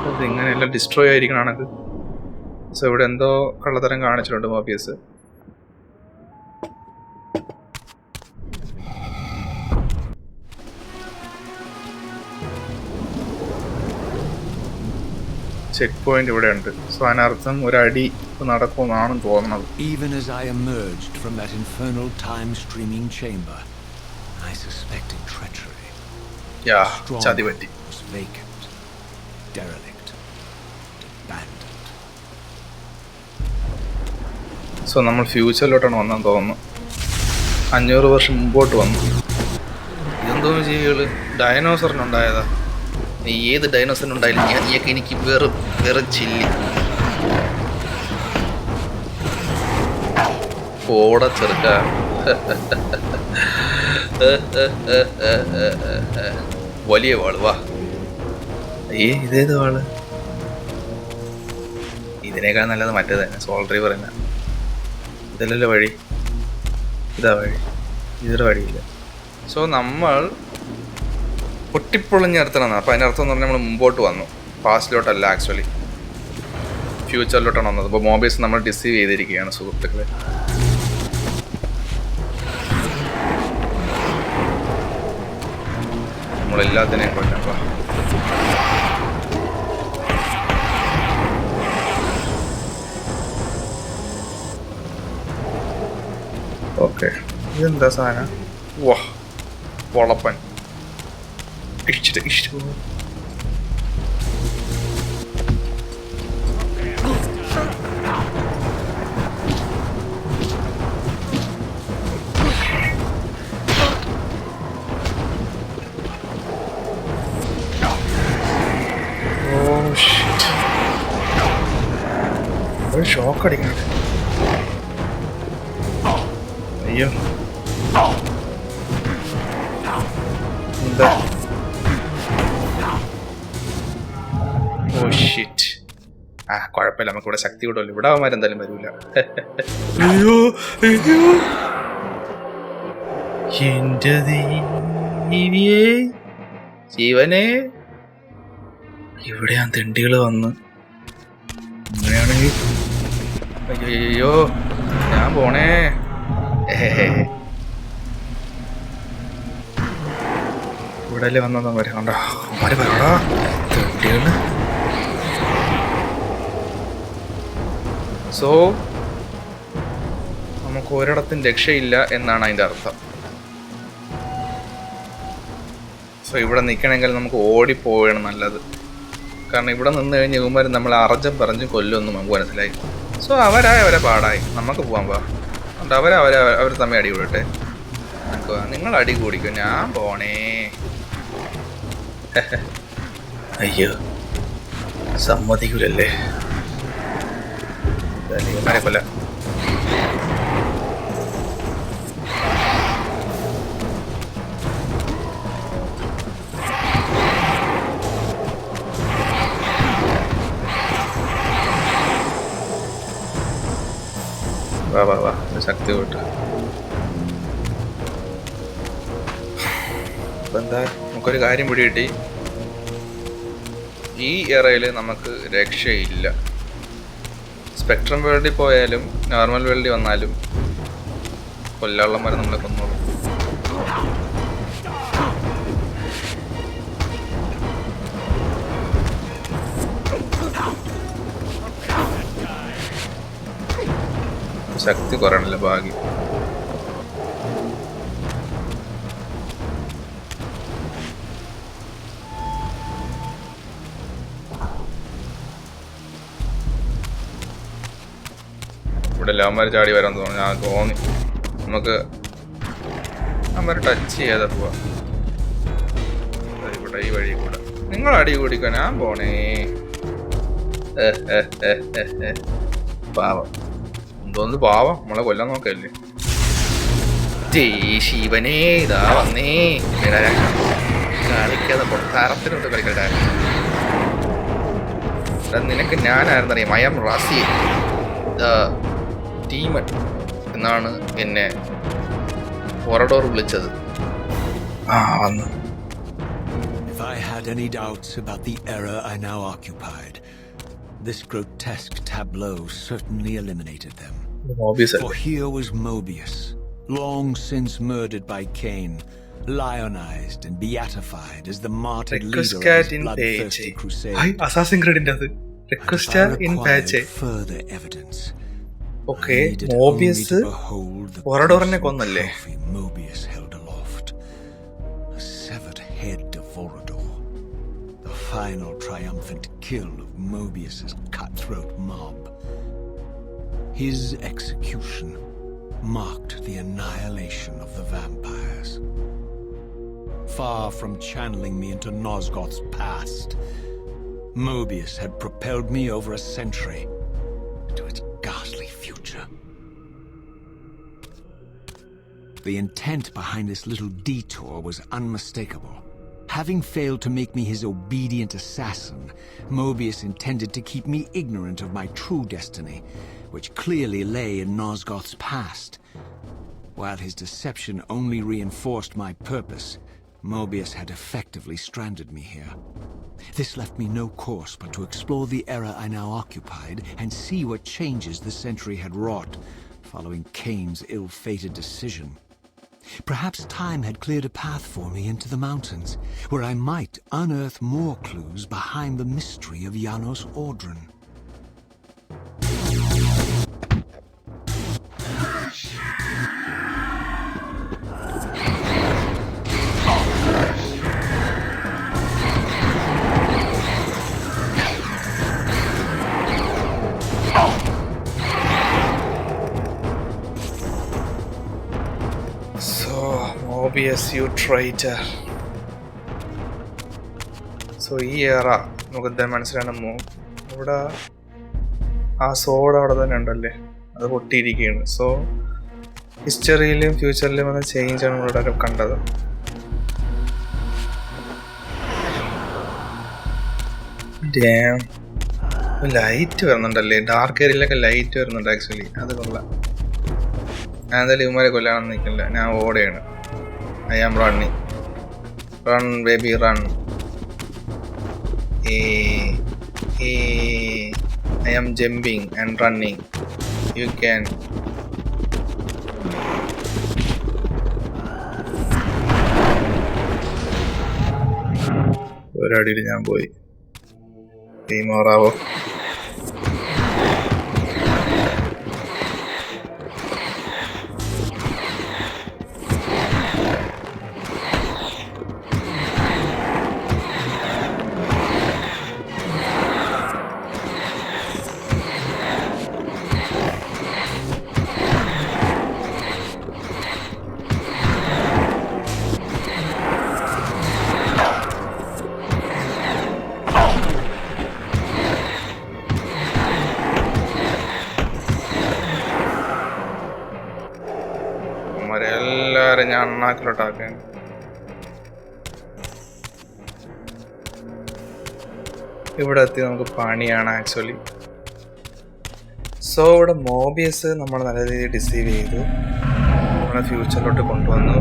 അത് ഇങ്ങനെയെല്ലാം ഡിസ്ട്രോയ് ആയിരിക്കണത്. സോ ഇവിടെ എന്തോ കള്ളത്തരം കാണിച്ചിട്ടുണ്ട് മോബിയസ്. ചെക്ക് പോയിന്റ് ഇവിടെ ഉണ്ട്. സോ അതിനർത്ഥം ഒരടി നടക്കുമെന്നാണ് തോന്നുന്നത്. Even as I emerged from that infernal time-streaming chamber, I suspected treachery. ചതി പറ്റി. Was vacant, derelict, abandoned. So നമ്മൾ ഫ്യൂച്ചറിലോട്ടാണ് വന്നെന്ന് തോന്നുന്നു. 500 വർഷം മുമ്പോട്ട് വന്നു. ഇതെന്തോ ജീവികൾ ഡയനോസറിനുണ്ടായതാ. ഏത് ഡൈനോസറിനുണ്ടായില്ല, നീയൊക്കെ എനിക്ക് വെറും ചില്ലി. ഓട ചെറുക്ക. വലിയ വാള് വാ. ഇതേത് വാള്? ഇതിനേക്കാൾ നല്ലത് മറ്റേത് തന്നെ, സോൾ ഡ്രൈവർ തന്നെ. ഇതല്ലല്ലോ വഴി, ഇതാ വഴി, ഇതൊരു വഴിയില്ല. സോ നമ്മൾ പൊട്ടിപ്പൊളിഞ്ഞിടത്താണ്. അപ്പോൾ അതിൻ്റെ അർത്ഥം എന്ന് പറഞ്ഞാൽ നമ്മൾ മുമ്പോട്ട് വന്നു, പാസ്റ്റിലോട്ടല്ല, ആക്ച്വലി ഫ്യൂച്ചറിലോട്ടാണ് വന്നത്. അപ്പോൾ മോബൈസ് നമ്മൾ ഡിസീവ് ചെയ്തിരിക്കുകയാണ് സുഹൃത്തുക്കളെ. നമ്മളെല്ലാത്തിനെയും കൊല്ലാം. ഓക്കെ, ഇതെന്താ സാധനം? വാ, പൊളപ്പൻ. ഇഷ്ടം ഷോക്ക് അടിക്കണേ. അയ്യോ, എന്താ? Oh shit. കുഴപ്പമില്ല, നമുക്കിവിടെ ശക്തി വിടുമല്ലോ. ഇവിടെ അവന്മാരെന്തായാലും വരൂല. അയ്യോ അയ്യോ, എന്റെ ദേവിയേ, ജീവനെ, ഇവിടെയാ തെണ്ടികൾ വന്ന്. അങ്ങനെയാണെങ്കിൽ അയ്യോ, ഞാൻ പോണേ. ഇവിടെ അല്ലേ വന്നതാ കണ്ടോ അവന്മാര് പറയടാ തെണ്ടികള്. സോ നമുക്ക് ഒരിടത്തും രക്ഷയില്ല എന്നാണ് അതിൻ്റെ അർത്ഥം. സോ ഇവിടെ നിൽക്കണമെങ്കിൽ നമുക്ക് ഓടിപ്പോവുകയാണ് നല്ലത്. കാരണം ഇവിടെ നിന്ന് കഴിഞ്ഞ് ഇവന്മാർ നമ്മളെ അറജം പറഞ്ഞ് കൊല്ലുമെന്ന് നമുക്ക് മനസ്സിലായി. സോ അവരെ പാടായി, നമുക്ക് പോകാൻ പാ. അവർ തമ്മിൽ അടി കൂടട്ടെ. നിങ്ങൾ അടി കൂടിക്കോ, ഞാൻ പോണേ. അയ്യോ, സമ്മതിക്കൂലല്ലേ. ഇവന്മാരെ കൊല്ല. വാ ശക്തി കൂട്ട്. അപ്പം എന്താ, നമുക്കൊരു കാര്യം പിടികിട്ടി. ഈ എറയിൽ നമുക്ക് രക്ഷയില്ല. സ്പെക്ട്രം വേൾഡിൽ പോയാലും നോർമൽ വേൾഡിൽ വന്നാലും കൊല്ലാളന്മാരെ നമ്മളെ കൊന്നോളും. ശക്തി കുറയണല്ലോ, ഭാഗ്യം. ഇവിടെ എല്ലാവന്മാർ ചാടി വരാൻ തോന്നുന്നു. ഞാൻ തോന്നി നമുക്ക് അവന്മാർ ടച്ച് ചെയ്യാതെ പോവാ. ഇവിടെ ഈ വഴി കൂടെ നിങ്ങൾ അടി കൂടിക്കോ, ഞാൻ പോണേ. പാവം എന്തോന്ന് പാവം, നമ്മളെ കൊല്ലാൻ നോക്കല്ലേ. ശിവനേ, ഇതാ വന്നേ. കളിക്കാതെ കൊട്ടാരത്തിനോട്ട് കളിക്കട്ടെ. നിനക്ക് ഞാനായിരുന്നറിയാം, ഐ ആം റാസി ടീമൻ എന്നാണ് എന്നെ കൊറഡോർ വിളിച്ചത്. വന്നു. If I had any doubts about the era I now occupied, this grotesque tableau certainly eliminated them. For here was Mobius, long since murdered by Kain, lionized and beatified as the martyred leader of his bloodthirsty crusade. Assassin's Creed. Request in patch. Further evidence. Okay, Mobius Voradorne കൊന്നല്ലേ? Mobius held aloft. A severed head of Vorador. The final triumphant kill of Mobius's cutthroat mob. His execution marked the annihilation of the vampires. Far from channeling me into Nosgoth's past, Mobius had propelled me over a century to its ghastly future. The intent behind this little detour was unmistakable. Having failed to make me his obedient assassin, Mobius intended to keep me ignorant of my true destiny, which clearly lay in Nosgoth's past. While his deception only reinforced my purpose, Mobius had effectively stranded me here. This left me no course but to explore the era I now occupied and see what changes the century had wrought following Kain's ill-fated decision. Perhaps time had cleared a path for me into the mountains, where I might unearth more clues behind the mystery of Janos Audron. Mobius, you traitor. So ഈ ഏറ നമുക്കെന്താ മനസ്സിലാണെന്നോ, ഇവിടെ ആ സോഡ് അവിടെ തന്നെ ഉണ്ടല്ലേ, അത് പൊട്ടിയിരിക്കുകയാണ്. So ഹിസ്റ്ററിയിലും ഫ്യൂച്ചറിലും വന്ന ചേഞ്ചാണ് നമ്മളിവിടെ കണ്ടത്. ലൈറ്റ് വരുന്നുണ്ടല്ലേ, ഡാർക്ക് ഏരിയയിലൊക്കെ ലൈറ്റ് വരുന്നുണ്ട് ആക്ച്വലി. അത് കൊള്ളാം. ഞാൻ എന്തായാലും ഇവന്മാരെ കൊല്ലാണെന്ന് നിൽക്കില്ല, ഞാൻ ഓടെയാണ്. I am running. Run, baby, run. I am jumping and running. You can. ഒരടിയിൽ ഞാൻ പോയി. ടീം ഓറാവോ? എല്ലാരും ഞാൻ അണ്ണാക്കിലോട്ടാക്കാൻ. ഇവിടെ എത്തി നമുക്ക് പണിയാണ് ആക്ച്വലി. സോ ഇവിടെ മോബിയസ് നമ്മൾ നല്ല രീതിയിൽ ഡിസീവ് ചെയ്തു, നമ്മളെ ഫ്യൂച്ചറിലോട്ട് കൊണ്ടുവന്നു.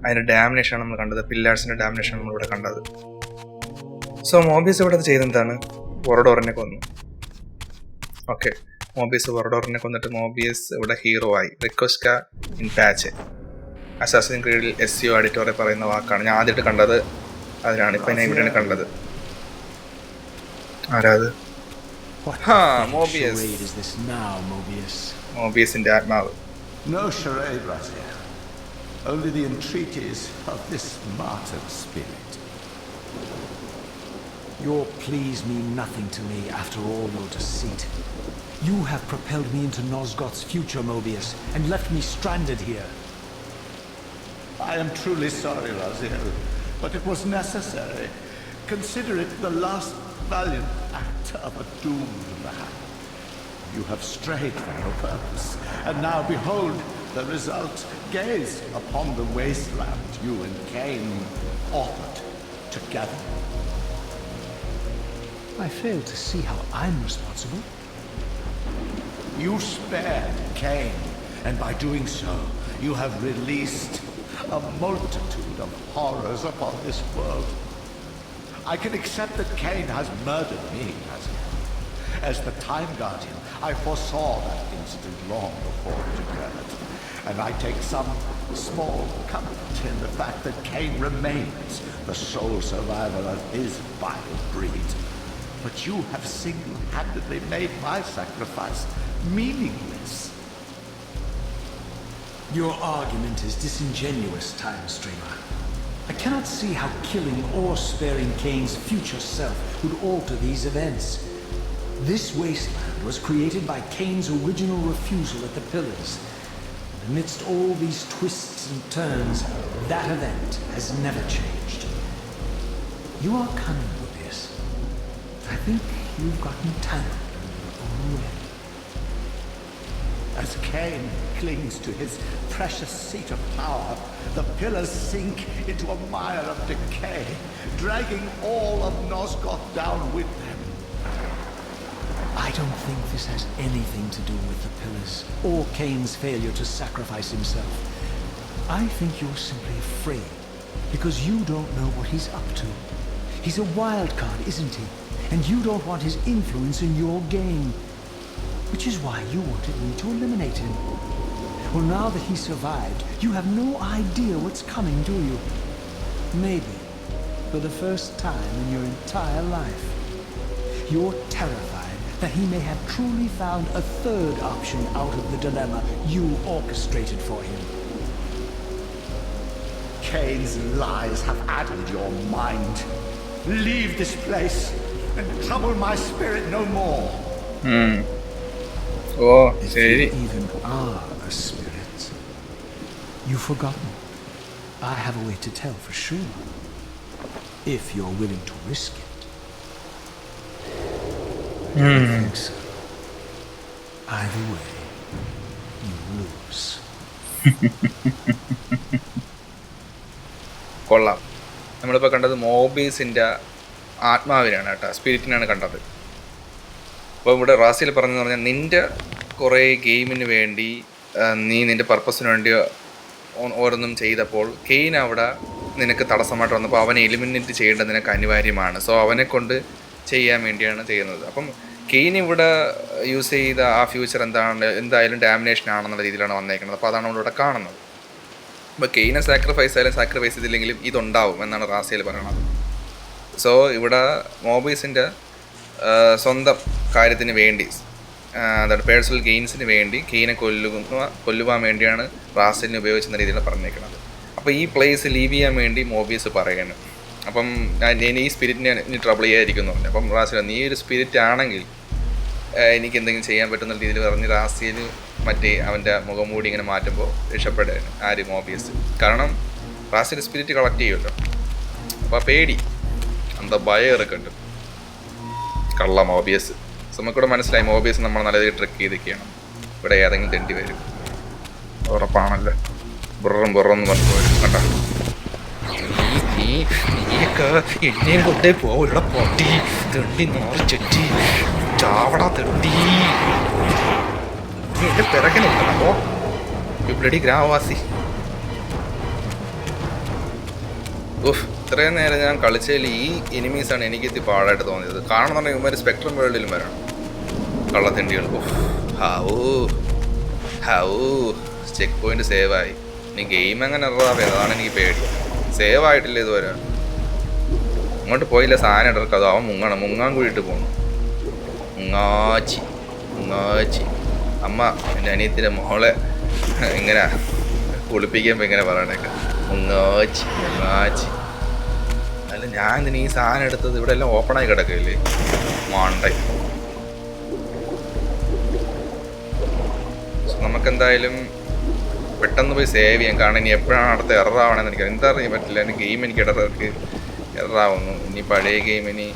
അതിൻ്റെ ഡാമിനേഷനാണ് നമ്മൾ കണ്ടത്, പില്ലേഴ്സിൻ്റെ ഡാമിനേഷൻ നമ്മളിവിടെ കണ്ടത്. സോ മോബിയസ് ഇവിടെ ചെയ്തെന്താണ്, വൊറഡോറിനെ കൊന്നു. ഓക്കെ, മോബിയസ് വൊറഡോറിനെ കൊന്നിട്ട് മോബിയസ് ഇവിടെ ഹീറോ ആയി. Request in patch. അസാസിൻ ക്രീഡിൽ SEO എഡിറ്റോറിയൽ പറയുന്ന വാക്കാണ്, ഞാൻ ആദ്യമായിട്ട് കണ്ടത് അതിനാണ്. ഇപ്പം ഞാൻ ഇവിടെയാണ് കണ്ടത്. ആരാത്? മോബിയസിന്റെ ആത്മാവ്. No charade, Raziel. Only the entreaties of this martyred spirit. Your pleas mean nothing to me after all your deceit. You have propelled me into Nosgoth's future, Mobius, and left me stranded here. I am truly sorry, Raziel, but it was necessary. Consider it the last valiant act of a doomed man. You have strayed from your purpose, and now behold the result. Gaze upon the wasteland you and Kain authored together. I fail to see how I'm responsible. You spared Kain, and by doing so, you have released a multitude of horrors upon this world. I can accept that Kain has murdered me, as the Time Guardian. I foresaw that incident long before it occurred, and I take some small comfort in the fact that Kain remains the sole survivor of his vile breed. but you have single-handedly made my sacrifice meaningless. Your argument is disingenuous, Time Streamer. I cannot see how killing or sparing Kain's future self would alter these events. This wasteland was created by Kain's original refusal at the Pillars. And amidst all these twists and turns, that event has never changed. You are cunning, Mobius. I think you've gotten tangled in your own way. As Kain clings to his precious seat of power, the pillars sink into a mire of decay, dragging all of Nosgoth down with them. I don't think this has anything to do with the Pillars, or Kain's failure to sacrifice himself. I think you're simply afraid, because you don't know what he's up to. He's a wild card, isn't he? And you don't want his influence in your game. Which is why you wanted me to eliminate him. Well, now that he survived, you have no idea what's coming, do you? Maybe, for the first time in your entire life, you're terrified that he may have truly found a third option out of the dilemma you orchestrated for him. Kain's lies have addled your mind. Leave this place and trouble my spirit no more. Oh, If ശരി. you even are a spirit, you've forgotten. I have a way to tell for sure. If you're willing to risk it. I don't think so. Either way, you lose. കൊള്ളാം. നമ്മളിപ്പോൾ കണ്ടത് മോബീസിൻ്റെ ആത്മാവിനാണ് കേട്ടോ, സ്പിരിറ്റിനാണ് കണ്ടത്. അപ്പോൾ ഇവിടെ റാസിൽ പറഞ്ഞെന്ന് പറഞ്ഞാൽ നിൻ്റെ കുറേ ഗെയിമിന് വേണ്ടി നീ നിൻ്റെ പർപ്പസിന് വേണ്ടി ഓരോന്നും ചെയ്തപ്പോൾ കെയിൻ അവിടെ നിനക്ക് തടസ്സമായിട്ട് വന്നപ്പോൾ അവനെ എലിമിനേറ്റ് ചെയ്യേണ്ടത് നിനക്ക് അനിവാര്യമാണ്. സോ അവനെ കൊണ്ട് ചെയ്യാൻ വേണ്ടിയാണ് ചെയ്യുന്നത്. അപ്പം കെയിൻ ഇവിടെ യൂസ് ചെയ്ത ആ ഫ്യൂച്ചർ എന്തായാലും ഡാമിനേഷൻ ആണെന്നുള്ള രീതിയിലാണ് വന്നേക്കുന്നത്. അപ്പോൾ അതാണ് നമ്മളിവിടെ കാണുന്നത്. അപ്പോൾ കെയിനെ സാക്രിഫൈസ് ചെയ്തില്ലെങ്കിലും ഇതുണ്ടാവും എന്നാണ് റാസിയിൽ പറയുന്നത്. സോ ഇവിടെ മോബീസിൻ്റെ സ്വന്തം കാര്യത്തിന് വേണ്ടി, എന്താണ് പേഴ്സണൽ ഗെയിൻസിന് വേണ്ടി കെയിനെ കൊല്ലുവാൻ വേണ്ടിയാണ് റാസിലിനെ ഉപയോഗിച്ചെന്ന രീതിയിലാണ് പറഞ്ഞേക്കുന്നത്. അപ്പോൾ ഈ പ്ലേസ് ലീവ് ചെയ്യാൻ വേണ്ടി മോബീസ് പറയണം. അപ്പം ഞാൻ ഈ സ്പിരിറ്റിനെ ഇനി ട്രബിൾ ചെയ്യാതിരിക്കുന്നു പറഞ്ഞു. അപ്പം റാസിൽ നീ ഒരു സ്പിരിറ്റ് ആണെങ്കിൽ എനിക്ക് എന്തെങ്കിലും ചെയ്യാൻ പറ്റുന്ന രീതിയിൽ പറഞ്ഞ് റാസിയിൽ മറ്റേ അവൻ്റെ മുഖം മൂടി ഇങ്ങനെ മാറ്റുമ്പോൾ രക്ഷപ്പെടുകയാണ് ആര് മോബീസ്. കാരണം റാസിൽ സ്പിരിറ്റ് കളക്ട് ചെയ്യുമല്ലോ. അപ്പോൾ ആ പേടി എന്താ ഭയം ഇറക്കുന്നുണ്ട് കള്ള മോബിയസ്. നമുക്കിവിടെ മനസ്സിലായി മോബിയസ് നമ്മൾ നല്ല രീതിയിൽ ട്രിക്ക് ചെയ്തൊക്കെയാണ്. ഇവിടെ ഏതെങ്കിലും തെണ്ടി വരും ഉറപ്പാണല്ലോ. ബുറം ബുറന്ന് പറഞ്ഞു വരും കേട്ടോ. നീയൊക്കെ എന്നെയും കൊണ്ടേ പോവും. ഇവിടെ പൊട്ടി തെണ്ടി നോറി ചെറ്റി ചാവട തെണ്ടി നീ എൻ്റെ പിറകെ നിൽക്കണോ ബ്ലഡി ഗ്രാമവാസി. ഓഹ്, ഇത്രയും നേരം ഞാൻ കളിച്ചതിൽ ഈ എനിമീസാണ് എനിക്കെത്തി പാടായിട്ട് തോന്നിയത്. കാണുന്നുണ്ടെങ്കിൽ ഇവന്മാർ സ്പെക്ട്രം വേൾഡിലും വരണം കള്ളത്തിണ്ടികൾ. Check point സേവായി. ഇനി ഗെയിം എങ്ങനെ ഇറാവേ അതാണ് എനിക്ക് പേടി. സേവ് ആയിട്ടില്ല ഇതുവരെ. അങ്ങോട്ട് പോയില്ല സാധനം ഇടർക്ക്. അത് അവൻ മുങ്ങാൻ കൂടിയിട്ട് പോകണം. മുങ്ങാച്ചി അമ്മ എൻ്റെ അനിയത്തിൻ്റെ മോളെ ഇങ്ങനെ കുളിപ്പിക്കുമ്പോൾ ഇങ്ങനെ പറയണേക്കെ മുങ്ങാച്ചി. അല്ല ഞാൻ ഇതിന് ഈ സാധനം എടുത്തത് ഇവിടെ എല്ലാം ഓപ്പണായി കിടക്കില്ലേ മാണ്ടായി. നമുക്കെന്തായാലും പെട്ടെന്ന് പോയി സേവ് ചെയ്യാം. കാരണം ഇനി എപ്പോഴാണ് അടുത്ത എററാവണമെന്ന് എനിക്ക് എന്താ അറിയാൻ പറ്റില്ല. എൻ്റെ ഗെയിം എനിക്ക് എററാവുന്നു. ഇനി പഴയ ഗെയിം ഇനി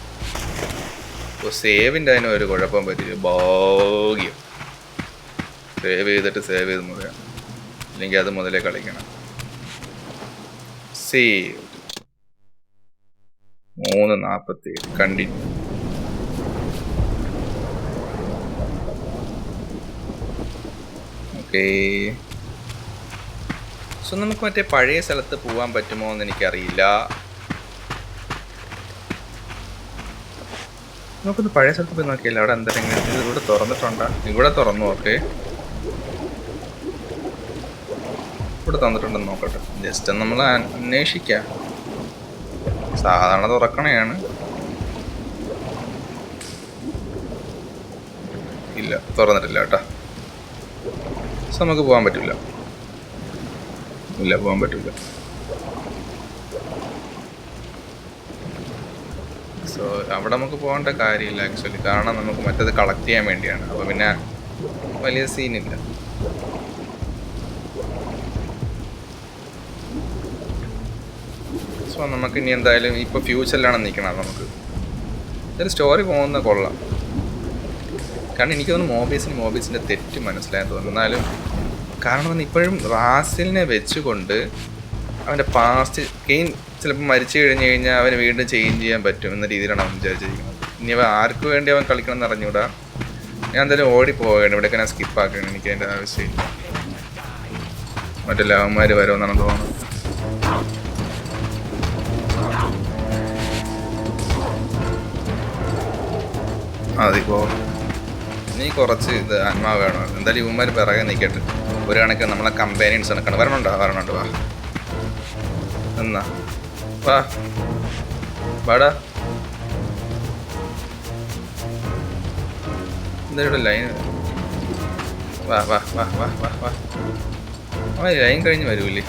സേവിൻ്റെ അതിന് ഒരു കുഴപ്പം പറ്റില്ല. ഭാഗ്യം സേവ് ചെയ്ത് മുതലാണ്. ഇല്ലെങ്കിൽ അത് മുതലേ കളിക്കണം. Save 3:47 continue. ഓക്കേ. സോ നമുക്ക് മറ്റേ പഴയ സ്ഥലത്ത് പോകാൻ പറ്റുമോ എന്ന് എനിക്കറിയില്ല. നമുക്കൊന്ന് പഴയ സ്ഥലത്ത് പോയി നോക്കിയില്ല. അവിടെ എന്തെങ്കിലും ഇവിടെ തുറന്നിട്ടുണ്ടോ? ഇവിടെ തുറന്നു. ഓക്കെ, ഇവിടെ തന്നിട്ടുണ്ടെന്ന് നോക്കട്ടെ. ജസ്റ്റ് നമ്മൾ അന്വേഷിക്കാം. സാധാരണ തുറക്കണയാണ്. ഇല്ല, തുറന്നിട്ടില്ല കേട്ടോ. സോ നമുക്ക് പോകാൻ പറ്റില്ല. ഇല്ല, പോകാൻ പറ്റില്ല. സോ അവിടെ നമുക്ക് പോകേണ്ട കാര്യമില്ല ആക്ച്വലി, കാരണം നമുക്ക് മറ്റേത് കളക്ട് ചെയ്യാൻ വേണ്ടിയാണ്. അപ്പോൾ പിന്നെ വലിയ സീനില്ല. സോ നമുക്ക് ഇനി എന്തായാലും ഇപ്പോൾ ഫ്യൂച്ചറിലാണ് നിൽക്കണം. നമുക്ക് ഇതൊരു സ്റ്റോറി പോകുന്ന കൊള്ളാം. കാരണം എനിക്ക് തോന്നുന്നു മോബീസിൻ്റെ തെറ്റ് മനസ്സിലായെന്ന് തോന്നുന്നു. എന്നാലും കാരണം ഇപ്പോഴും റാസിലിനെ വെച്ചുകൊണ്ട് അവൻ്റെ പാസ്റ്റ് കെയിൻ ചിലപ്പോൾ മരിച്ചു കഴിഞ്ഞ് കഴിഞ്ഞാൽ അവന് വീണ്ടും ചേഞ്ച് ചെയ്യാൻ പറ്റും എന്ന രീതിയിലാണ് അവൻ വിചാരിച്ചിരിക്കുന്നത്. ഇനി അവൻ ആർക്ക് വേണ്ടി അവൻ കളിക്കണം എന്ന് അറിഞ്ഞൂടാ. ഞാൻ എന്തായാലും ഓടിപ്പോവുകയാണ്. ഇവിടെയൊക്കെ ഞാൻ സ്കിപ്പാക്കുകയാണ്. എനിക്ക് അതിൻ്റെ ആവശ്യമില്ല. മറ്റു ലാവന്മാർ വരുമെന്നാണ് തോന്നുന്നത്. അതിപ്പോ നീ കുറച്ച് ഇത് ആത്മാവ് വേണം. എന്തായാലും ഇവന്മാർ പിറകെ നിൽക്കട്ടെ. ഒരു കണക്ക് നമ്മളെ കമ്പാനിയൻസ് കണക്കാണ്. വരണുണ്ടോ? വാ എന്നാ വാടാ. എന്താ ലൈൻ? വാ അവൻ ലൈൻ കഴിഞ്ഞ് വരൂല്ലേ?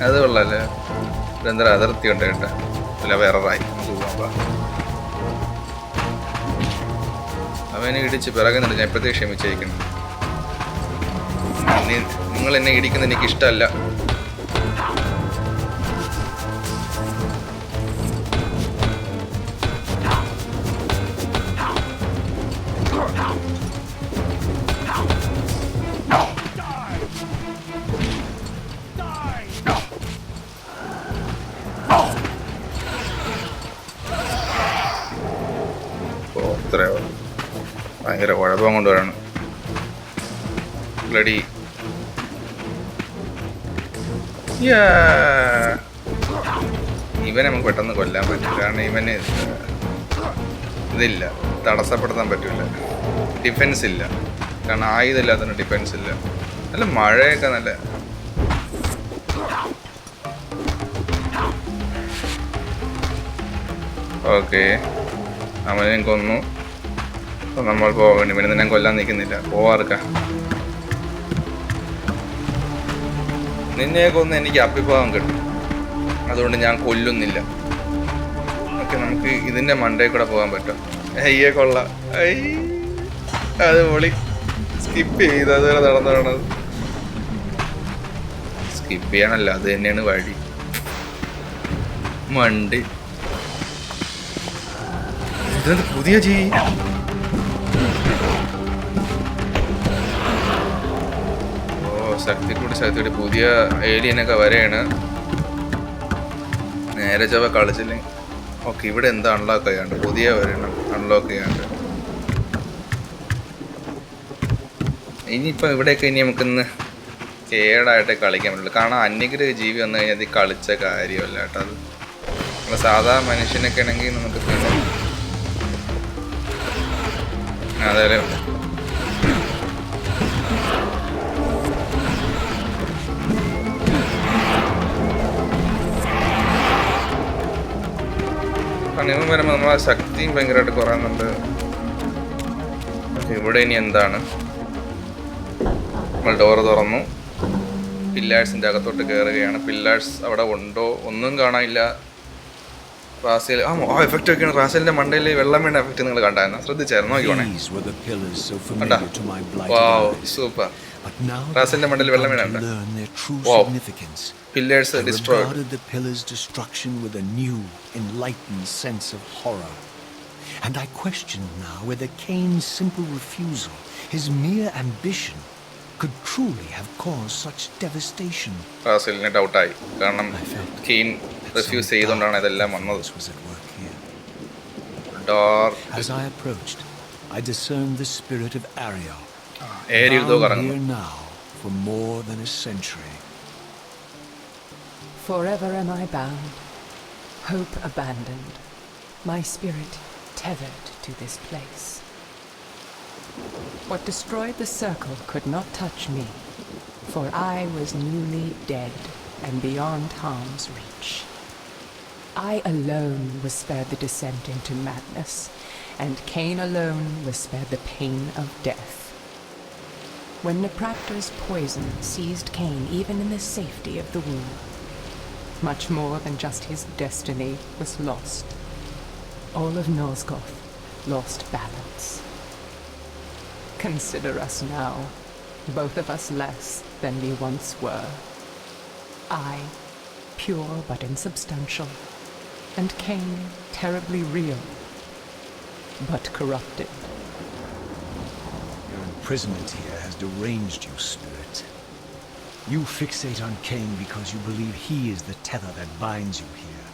അത് കൊള്ളാല്ലേ. ഇതെന്താ അതിർത്തി ഉണ്ട് കേട്ടോ. അല്ല വേറെറായി. നമുക്ക് പോവാം. വാ. അവനെ ഇടിച്ച് പിറകെ നിന്നിട്ട് ഞാൻ എപ്പോഴത്തേക്ക് ക്ഷമിച്ചേക്കുന്നു. നിങ്ങൾ എന്നെ ഇടിക്കുന്നത് എനിക്കിഷ്ടമല്ല. ഭയങ്കര കുഴപ്പം കൊണ്ടുവരാണ്. ബ്ലഡി ഇവനെ നമുക്ക് പെട്ടെന്ന് കൊല്ലാൻ പറ്റും. കാരണം ഇവന് ഇതില്ല, തടസ്സപ്പെടുത്താൻ പറ്റില്ല. ഡിഫെൻസ് ഇല്ല, കാരണം ആയുധമില്ലാത്തതിന് ഡിഫെൻസ് ഇല്ല. നല്ല മഴയൊക്കെ നല്ല. ഓക്കെ, അവനെ കൊന്നു. അപ്പോൾ നമ്മൾ പോകേണ്ടി. പിന്നെ ഞാൻ കൊല്ലാൻ നിൽക്കുന്നില്ല. പോവാർക്ക നിന്നെ കൊന്ന് എനിക്ക് അഭിഭാവം കിട്ടും. അതുകൊണ്ട് ഞാൻ കൊല്ലുന്നില്ല. ഓക്കെ, നമുക്ക് ഇതിൻ്റെ മണ്ടയിൽ കൂടെ പോകാൻ പറ്റും. അയ്യേ കൊള്ളാം. അത് പൊളി. സ്കിപ്പ് ചെയ്ത് അതുവരെ നടന്നത്. സ്കിപ്പ് ചെയ്യാനല്ല, അത് തന്നെയാണ് വഴി. മണ്ടി ഇതെന്ത് പുതിയ ശക്തിക്കൂടി പുതിയ ഏലിയനൊക്കെ വരെയാണ്. നേരെ ചൊവ്വ കളിച്ചില്ലെങ്കിൽ ഓക്കെ. ഇവിടെ എന്താ അൺലോക്ക് ചെയ്യാണ്ട്? പുതിയ വരണം അൺലോക്ക് ചെയ്യാണ്ട്. ഇനിയിപ്പോൾ ഇവിടെയൊക്കെ ഇനി നമുക്കിന്ന് കേടായിട്ടേ കളിക്കാൻ പറ്റുള്ളൂ. കാരണം അന്യഗ്രഹ ജീവി വന്നു കഴിഞ്ഞാൽ അത് കളിച്ച കാര്യമല്ല കേട്ടോ. അത് നമ്മൾ സാധാ മനുഷ്യനൊക്കെ ആണെങ്കിൽ നമുക്ക് പിന്നെ അതായത് ഇവൻ വരുമ്പോൾ നമ്മളെ ശക്തിയും ഭയങ്കരമായിട്ട് കുറയുന്നുണ്ട്. ഇവിടെ ഇനി എന്താണ്? നമ്മൾ ഡോറ് തുറന്നു. പില്ലേഴ്സിൻ്റെ അകത്തോട്ട് കയറുകയാണ്. പില്ലേഴ്സ് അവിടെ ഉണ്ടോ ഒന്നും കാണാനില്ല. റാസേൽ എഫക്റ്റ് ഒക്കെയാണ്. റാസേലിൻ്റെ മണ്ടയിൽ വെള്ളം വേണ്ട എഫക്റ്റ് നിങ്ങൾ കണ്ടായിരുന്നു? ശ്രദ്ധിച്ചായിരുന്നു? നോക്കിക്കോണേ. വാവ്, സൂപ്പർ. റാസേലിൻ്റെ മണ്ടയിൽ വെള്ളം വേണ്ട. വാവ്. Pillars are destroyed. Regarded the pillars' destruction with a new, enlightened sense of horror. And I question now whether Kain's simple refusal, his mere ambition, could truly have caused such devastation. റാസലിന് ഡൗട്ടായി. കാരണം cane refuse ചെയ്തുകൊണ്ടാണ് ഇതെല്ലാം വന്നത്. As I approached, I discerned the spirit of Ariel. Bound here now for more than a century. Forever am I bound, hope abandoned, my spirit tethered to this place. What destroyed the circle could not touch me, for I was newly dead and beyond harm's reach. I alone was spared the descent into madness, and Kain alone was spared the pain of death. When Napraptor's poison seized Kain even in the safety of the womb, much more than just his destiny was lost. All of Nosgoth lost balance. Consider us now, both of us less than we once were. I, pure but insubstantial, and Kain, terribly real, but corrupted. Your imprisonment here has deranged you, Spirit. You fixate on Kain because you believe he is the tether that binds you here.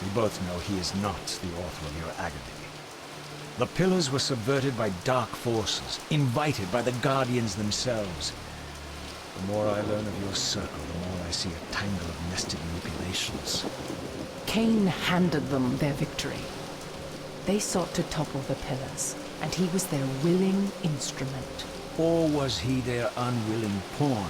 We both know he is not the author of your agony. The pillars were subverted by dark forces, invited by the Guardians themselves. The more I learn of your circle, the more I see a tangle of nested manipulations. Kain handed them their victory. They sought to topple the pillars, and he was their willing instrument. Or was he their unwilling pawn?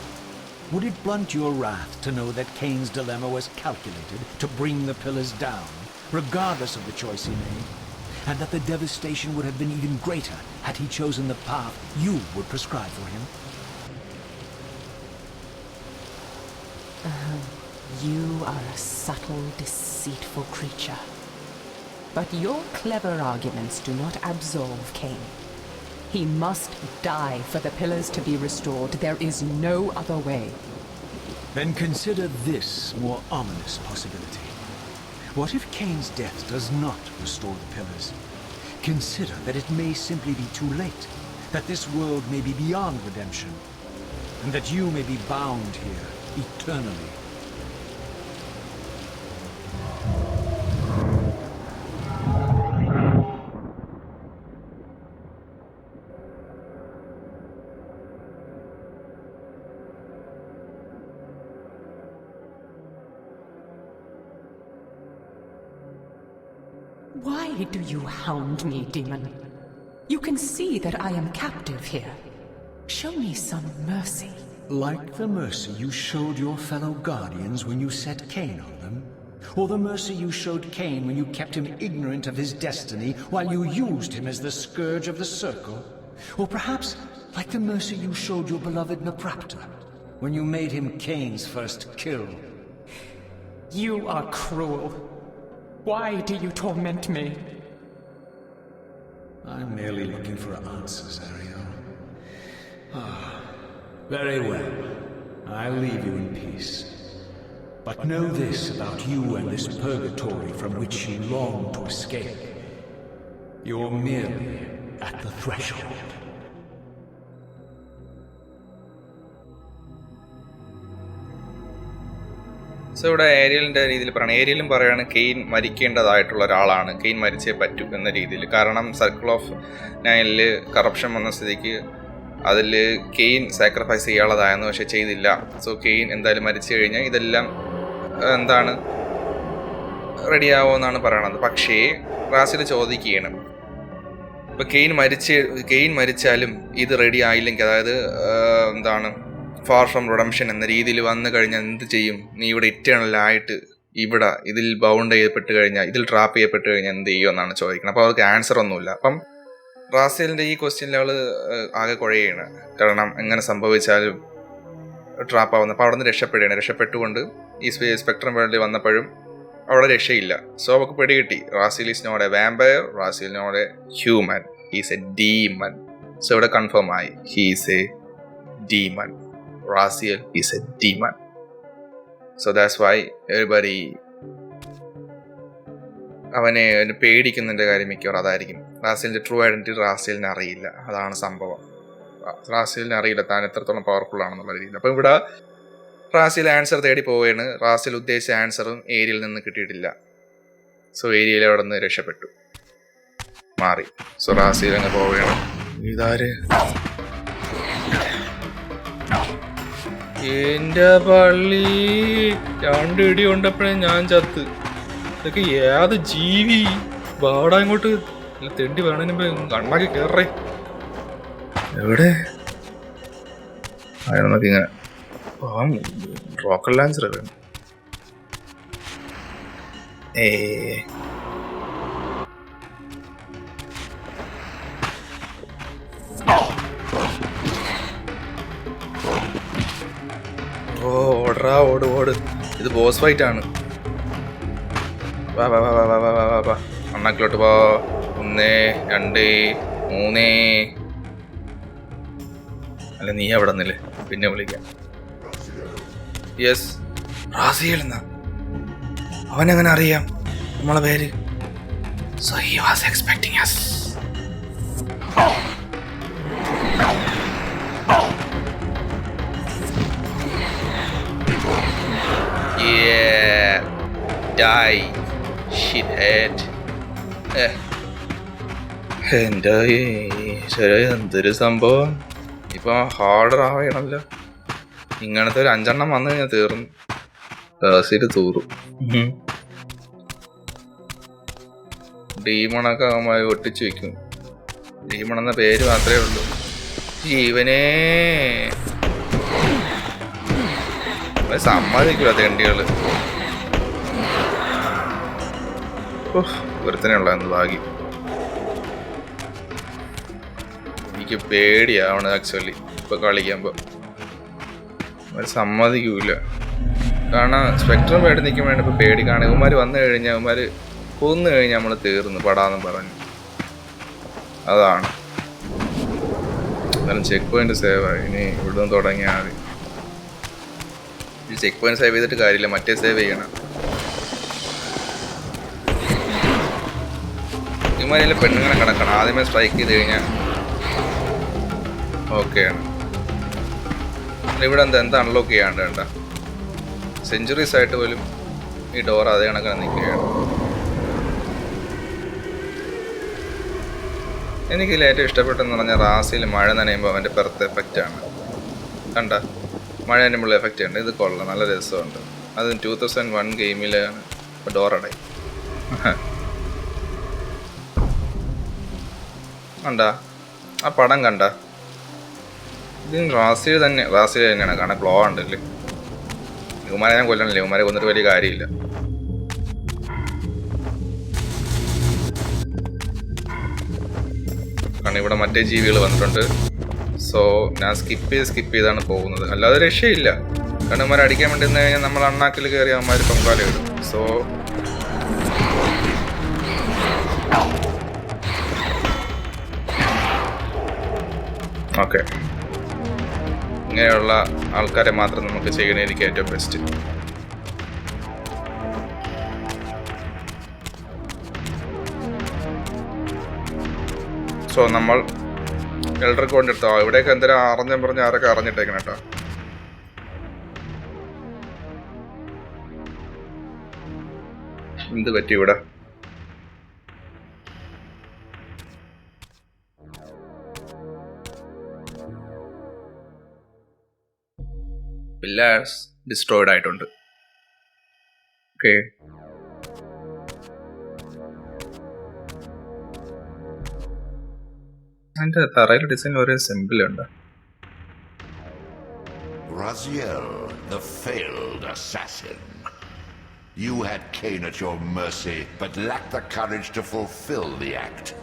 Would it blunt your wrath to know that Kain's dilemma was calculated to bring the pillars down, regardless of the choice he made, and that the devastation would have been even greater had he chosen the path you would prescribe for him? You are a subtle, deceitful creature. But your clever arguments do not absolve Kain. He must die for the pillars to be restored. There is no other way. Then consider this more ominous possibility. What if Kain's death does not restore the pillars? Consider that it may simply be too late, that this world may be beyond redemption, and that you may be bound here eternally. Why do you hound me, demon? You can see that I am captive here. Show me some mercy. Like the mercy you showed your fellow Guardians when you set Kain on them? Or the mercy you showed Kain when you kept him ignorant of his destiny while you used him as the scourge of the Circle? Or perhaps like the mercy you showed your beloved Napraptor when you made him Kain's first kill? You are cruel. Why do you torment me? I'm merely looking for answers, Ariel. Very well. I'll leave you in peace. But know this about you and this purgatory from which you long to escape. You're merely at the threshold. So ഇവിടെ ഏരിയലിൻ്റെ രീതിയിൽ പറയണം. ഏരിയലും പറയുകയാണ് cane മരിക്കേണ്ടതായിട്ടുള്ള ഒരാളാണ്, cane മരിച്ചേ പറ്റൂ എന്ന രീതിയിൽ. കാരണം സർക്കിൾ ഓഫ് 9 കറപ്ഷൻ വന്ന സ്ഥിതിക്ക് അതിൽ കെയിൻ സാക്രിഫൈസ് ചെയ്യാനുള്ളതായിരുന്നു, പക്ഷെ ചെയ്തില്ല. സോ കെയിൻ എന്തായാലും മരിച്ചു കഴിഞ്ഞാൽ ഇതെല്ലാം എന്താണ് റെഡിയാവുമെന്നാണ് പറയണത്. പക്ഷേ റാസിൽ ചോദിക്കുകയാണ്, ഇപ്പോൾ കെയിൻ മരിച്ചാലും ഇത് റെഡി ആയില്ലെങ്കിൽ, അതായത് എന്താണ് ഫാർ ഫ്രം റിഡംഷൻ എന്ന രീതിയിൽ വന്നു കഴിഞ്ഞാൽ എന്ത് ചെയ്യും? നീ ഇവിടെ ഇറ്റേണലായിട്ട് ഇവിടെ ഇതിൽ ബൗണ്ട് ചെയ്യപ്പെട്ട് കഴിഞ്ഞാൽ, ഇതിൽ ട്രാപ്പ് ചെയ്യപ്പെട്ട് കഴിഞ്ഞാൽ എന്ത് ചെയ്യും എന്നാണ് ചോദിക്കുന്നത്. അപ്പോൾ അവർക്ക് ആൻസർ ഒന്നുമില്ല. അപ്പം റാസേലിൻ്റെ ഈ ക്വസ്റ്റ്യനിൽ അവൾ ആകെ കുഴയാണ്. കാരണം എങ്ങനെ സംഭവിച്ചാലും ട്രാപ്പ് ആവുന്നത്. അപ്പോൾ അവിടെ നിന്ന് രക്ഷപ്പെട്ടുകൊണ്ട് ഈ സ്പെക്ട്രം വേൾഡിൽ വന്നപ്പോഴും അവിടെ രക്ഷയില്ല. സോ അവൾക്ക് പിടികിട്ടി, Raziel is not a vampire, Raziel not a human, he's a demon. So ഇവിടെ കൺഫേം ആയി, he's a demon. Raziel is a demon. So that's why everybody അവനെ പേടിക്കുന്നതിൻ്റെ കാര്യം മിക്കവാറും അതായിരിക്കും. റാസിലിൻ്റെ ട്രൂ ഐഡൻറ്റിറ്റി റാസിലിന് അറിയില്ല, അതാണ് സംഭവം. റാസിലിന് അറിയില്ല താൻ എത്രത്തോളം പവർഫുൾ ആണെന്നുള്ള രീതിയിൽ. അപ്പോൾ ഇവിടെ റാസിൽ ആൻസർ തേടി പോവുകയാണ്. റാസിൽ ഉദ്ദേശിച്ച ആൻസറും ഏരിയയിൽ നിന്ന് കിട്ടിയിട്ടില്ല. സോ ഏരിയയിൽ അവിടെ നിന്ന് രക്ഷപ്പെട്ടു, മാറി. സോ റാസിൽ അങ്ങ് പോവുകയാണ്. ഇതാര്? എൻ്റെ പള്ളി 2 ഇടി കൊണ്ടപ്പോഴേ ഞാൻ ചത്ത്. ഇതൊക്കെ ഏത് ജീവി? വാടാ ഇങ്ങോട്ട്, ഇല്ല തെണ്ടി വേണതിന് കണ്ണാക്കി കയറേ. എവിടെ ആയിരുന്നൊക്കെ ഇങ്ങനെ റോക്കറ്റ് ലാൻസർ വേണം. ഓട്. ഇത് ബോസ് ഫൈറ്റ് ആണ്. വാ അണ്ണാക്കിലോട്ട് പോ. 1 2 3. അല്ല നീ അവിടെ നിന്നില്ലേ, പിന്നെ വിളിക്കാം. യെസ്, റാസിയൽ എന്നാ. അവനെങ്ങനെ അറിയാം നമ്മളെ പേര്? So he was expecting us. Yeah, die, shithead. എൻ്റെ ശരി, എന്തൊരു സംഭവം. ഇപ്പൊ ഹാർഡർ ആവണല്ലോ. ഇങ്ങനത്തെ ഒരു 5 എണ്ണം വന്നു കഴിഞ്ഞാൽ തീർന്നു. റാസിയിൽ തൂറും. ഡീമണൊക്കെ അവന്മാർ ഒട്ടിച്ചു വെക്കും. ഡീമൺ എന്ന പേര് മാത്രമേ ഉള്ളൂ. ജീവനേ സമ്മതിക്കൂല തെണ്ടികള്. ഒരുത്തനെ ഉള്ളതെന്ന് ഭാഗ്യം. എനിക്ക് പേടിയാവണം ആക്ച്വലി ഇപ്പൊ കളിക്കുമ്പോ. അവര് സമ്മതിക്കൂല. കാരണം സ്പെക്ട്രം പേടി നിൽക്കുമ്പോൾ ഇപ്പൊ പേടി. കാരണം ഇവന്മാര് വന്നു കഴിഞ്ഞാൽ ഇവന്മാര് കൊന്നു കഴിഞ്ഞാൽ നമ്മൾ തീർന്നു പടാന്നും പറഞ്ഞു. അതാണ്. എന്നാലും ചെക്ക് പോയിന്റ് സേവ് ആയി. ഇനി ഇവിടുന്ന് തുടങ്ങിയാൽ മതി. ഈ ചെക്ക് പോയിന്റ് സേവ് ചെയ്തിട്ട് കാര്യമില്ല, മറ്റേ സേവ് ചെയ്യണം. ഇമാരിലെ പെണ്ണുങ്ങളെ കണക്കണം. ആദ്യമേ സ്ട്രൈക്ക് ചെയ്ത് കഴിഞ്ഞാൽ ഓക്കെയാണ്. ഇവിടെ എന്താ അൺലോക്ക് ചെയ്യാണ്ട് വേണ്ട. സെഞ്ചുറീസ് ആയിട്ട് പോലും ഈ ഡോർ അതേ കണക്കാണ് നിൽക്കുകയാണ്. എനിക്കിതിൽ ഏറ്റവും ഇഷ്ടപ്പെട്ടെന്ന് പറഞ്ഞാൽ റാസിയിൽ മഴ നനയുമ്പോൾ അവൻ്റെ പെർത്ത് എഫക്റ്റാണ്. കണ്ട മഴ നനയുമ്പോൾ എഫക്റ്റ് ഉണ്ട്. ഇത് കൊള്ളാം, നല്ല രസമുണ്ട്. അത് 2001 ഗെയിമിലാണ്. ഇപ്പോൾ ഡോറടയി കണ്ട ആ പടം കണ്ട. ഇത് റാസിയിൽ തന്നെയാണ്. കാരണം ക്ലോ ഉണ്ടല്ലേ. ഇവന്മാരെ ഞാൻ കൊല്ലണല്ലേ. ഇവന്മാരെ കൊന്നിട്ട് വലിയ കാര്യമില്ല. കാരണം ഇവിടെ മറ്റേ ജീവികൾ വന്നിട്ടുണ്ട്. സോ ഞാൻ സ്കിപ്പ് ചെയ്താണ് പോകുന്നത്. അല്ലാതെ രക്ഷയില്ല. കാരണം ഇവന്മാരെ അടിക്കാൻ വേണ്ടി നിന്ന് കഴിഞ്ഞാൽ നമ്മൾ അണ്ണാക്കിൽ കയറി അവന്മാർ പൊങ്കാല ഇടും. സോ ഓക്കെ, ഇങ്ങനെയുള്ള ആൾക്കാരെ മാത്രം നമുക്ക് ചെയ്യണമായിരിക്കും ഏറ്റവും ബെസ്റ്റ്. സോ നമ്മൾ എൽഡർ കോഡിൻ്റെ എടുത്തോ. ഇവിടെയൊക്കെ എന്തെങ്കിലും പറഞ്ഞ് ആരൊക്കെ അറിഞ്ഞിട്ടേക്കണം കേട്ടോ. എന്ത് പറ്റി ഇവിടെ? പില്ലേഴ്സ് ഡിസ്ട്രോയിഡ് ആയിട്ടുണ്ട്. ഓക്കെ, അതിന്റെ തറയിൽ ഡിസൈൻ ഒരേ സിമ്പിൾ ഉണ്ട്. Raziel, the failed assassin. You had Kain at your mercy, but lacked the courage to fulfill the act.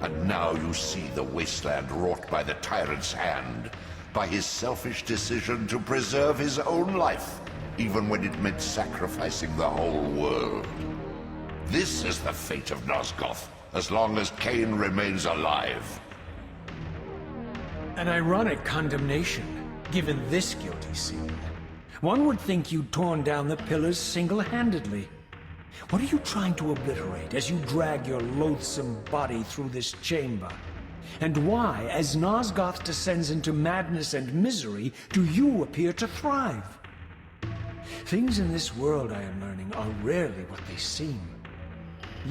And now you see the wasteland wrought by the tyrant's hand, by his selfish decision to preserve his own life, even when it meant sacrificing the whole world. This is the fate of Nosgoth, as long as Kain remains alive. An ironic condemnation, given this guilty scene. One would think you'd torn down the pillars single-handedly. What are you trying to obliterate as you drag your loathsome body through this chamber? And why, as Nosgoth descends into madness and misery, do you appear to thrive? Things in this world, I am learning, are rarely what they seem.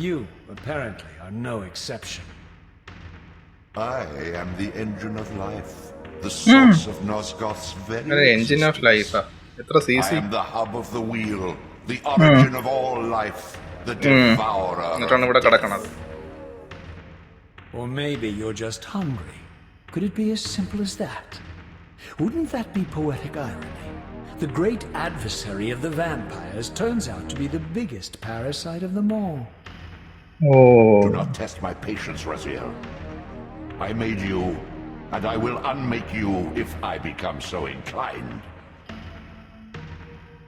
You, apparently, are no exception. I am the engine of life, the source of Nosgoth's very engine of life. I am the hub of the wheel, the origin of all life, the devourer of death. Or maybe you're just hungry. Could it be as simple as that? Wouldn't that be poetic irony? The great adversary of the vampires turns out to be the biggest parasite of them all. Do not test my patience, Raziel. I made you, and I will unmake you if I become so inclined.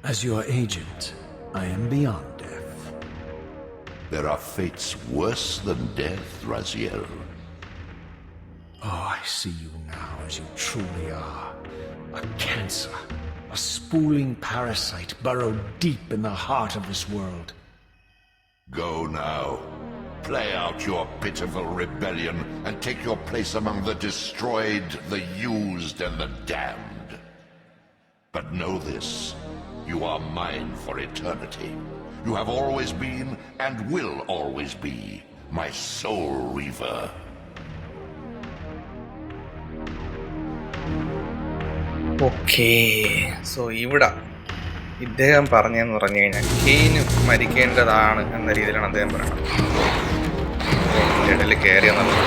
As your agent, I am beyond death. There are fates worse than death, Raziel. Oh, I see you now as you truly are. A cancer. A spooling parasite burrowed deep in the heart of this world. Go now. Play out your pitiful rebellion and take your place among the destroyed, the used, and the damned. But know this. You are mine for eternity. You have always been, and will always be, my soul Reaver. Okay, so ഇവിടെ ഇദ്ദേഹം പറഞ്ഞെന്ന് പറഞ്ഞു കഴിഞ്ഞാൽ Kane മരിക്കേണ്ടതാണ് എന്ന രീതിയിലാണ് അദ്ദേഹം പറയുന്നത്. ഇടയിൽ കയറിയെന്നുള്ളത്.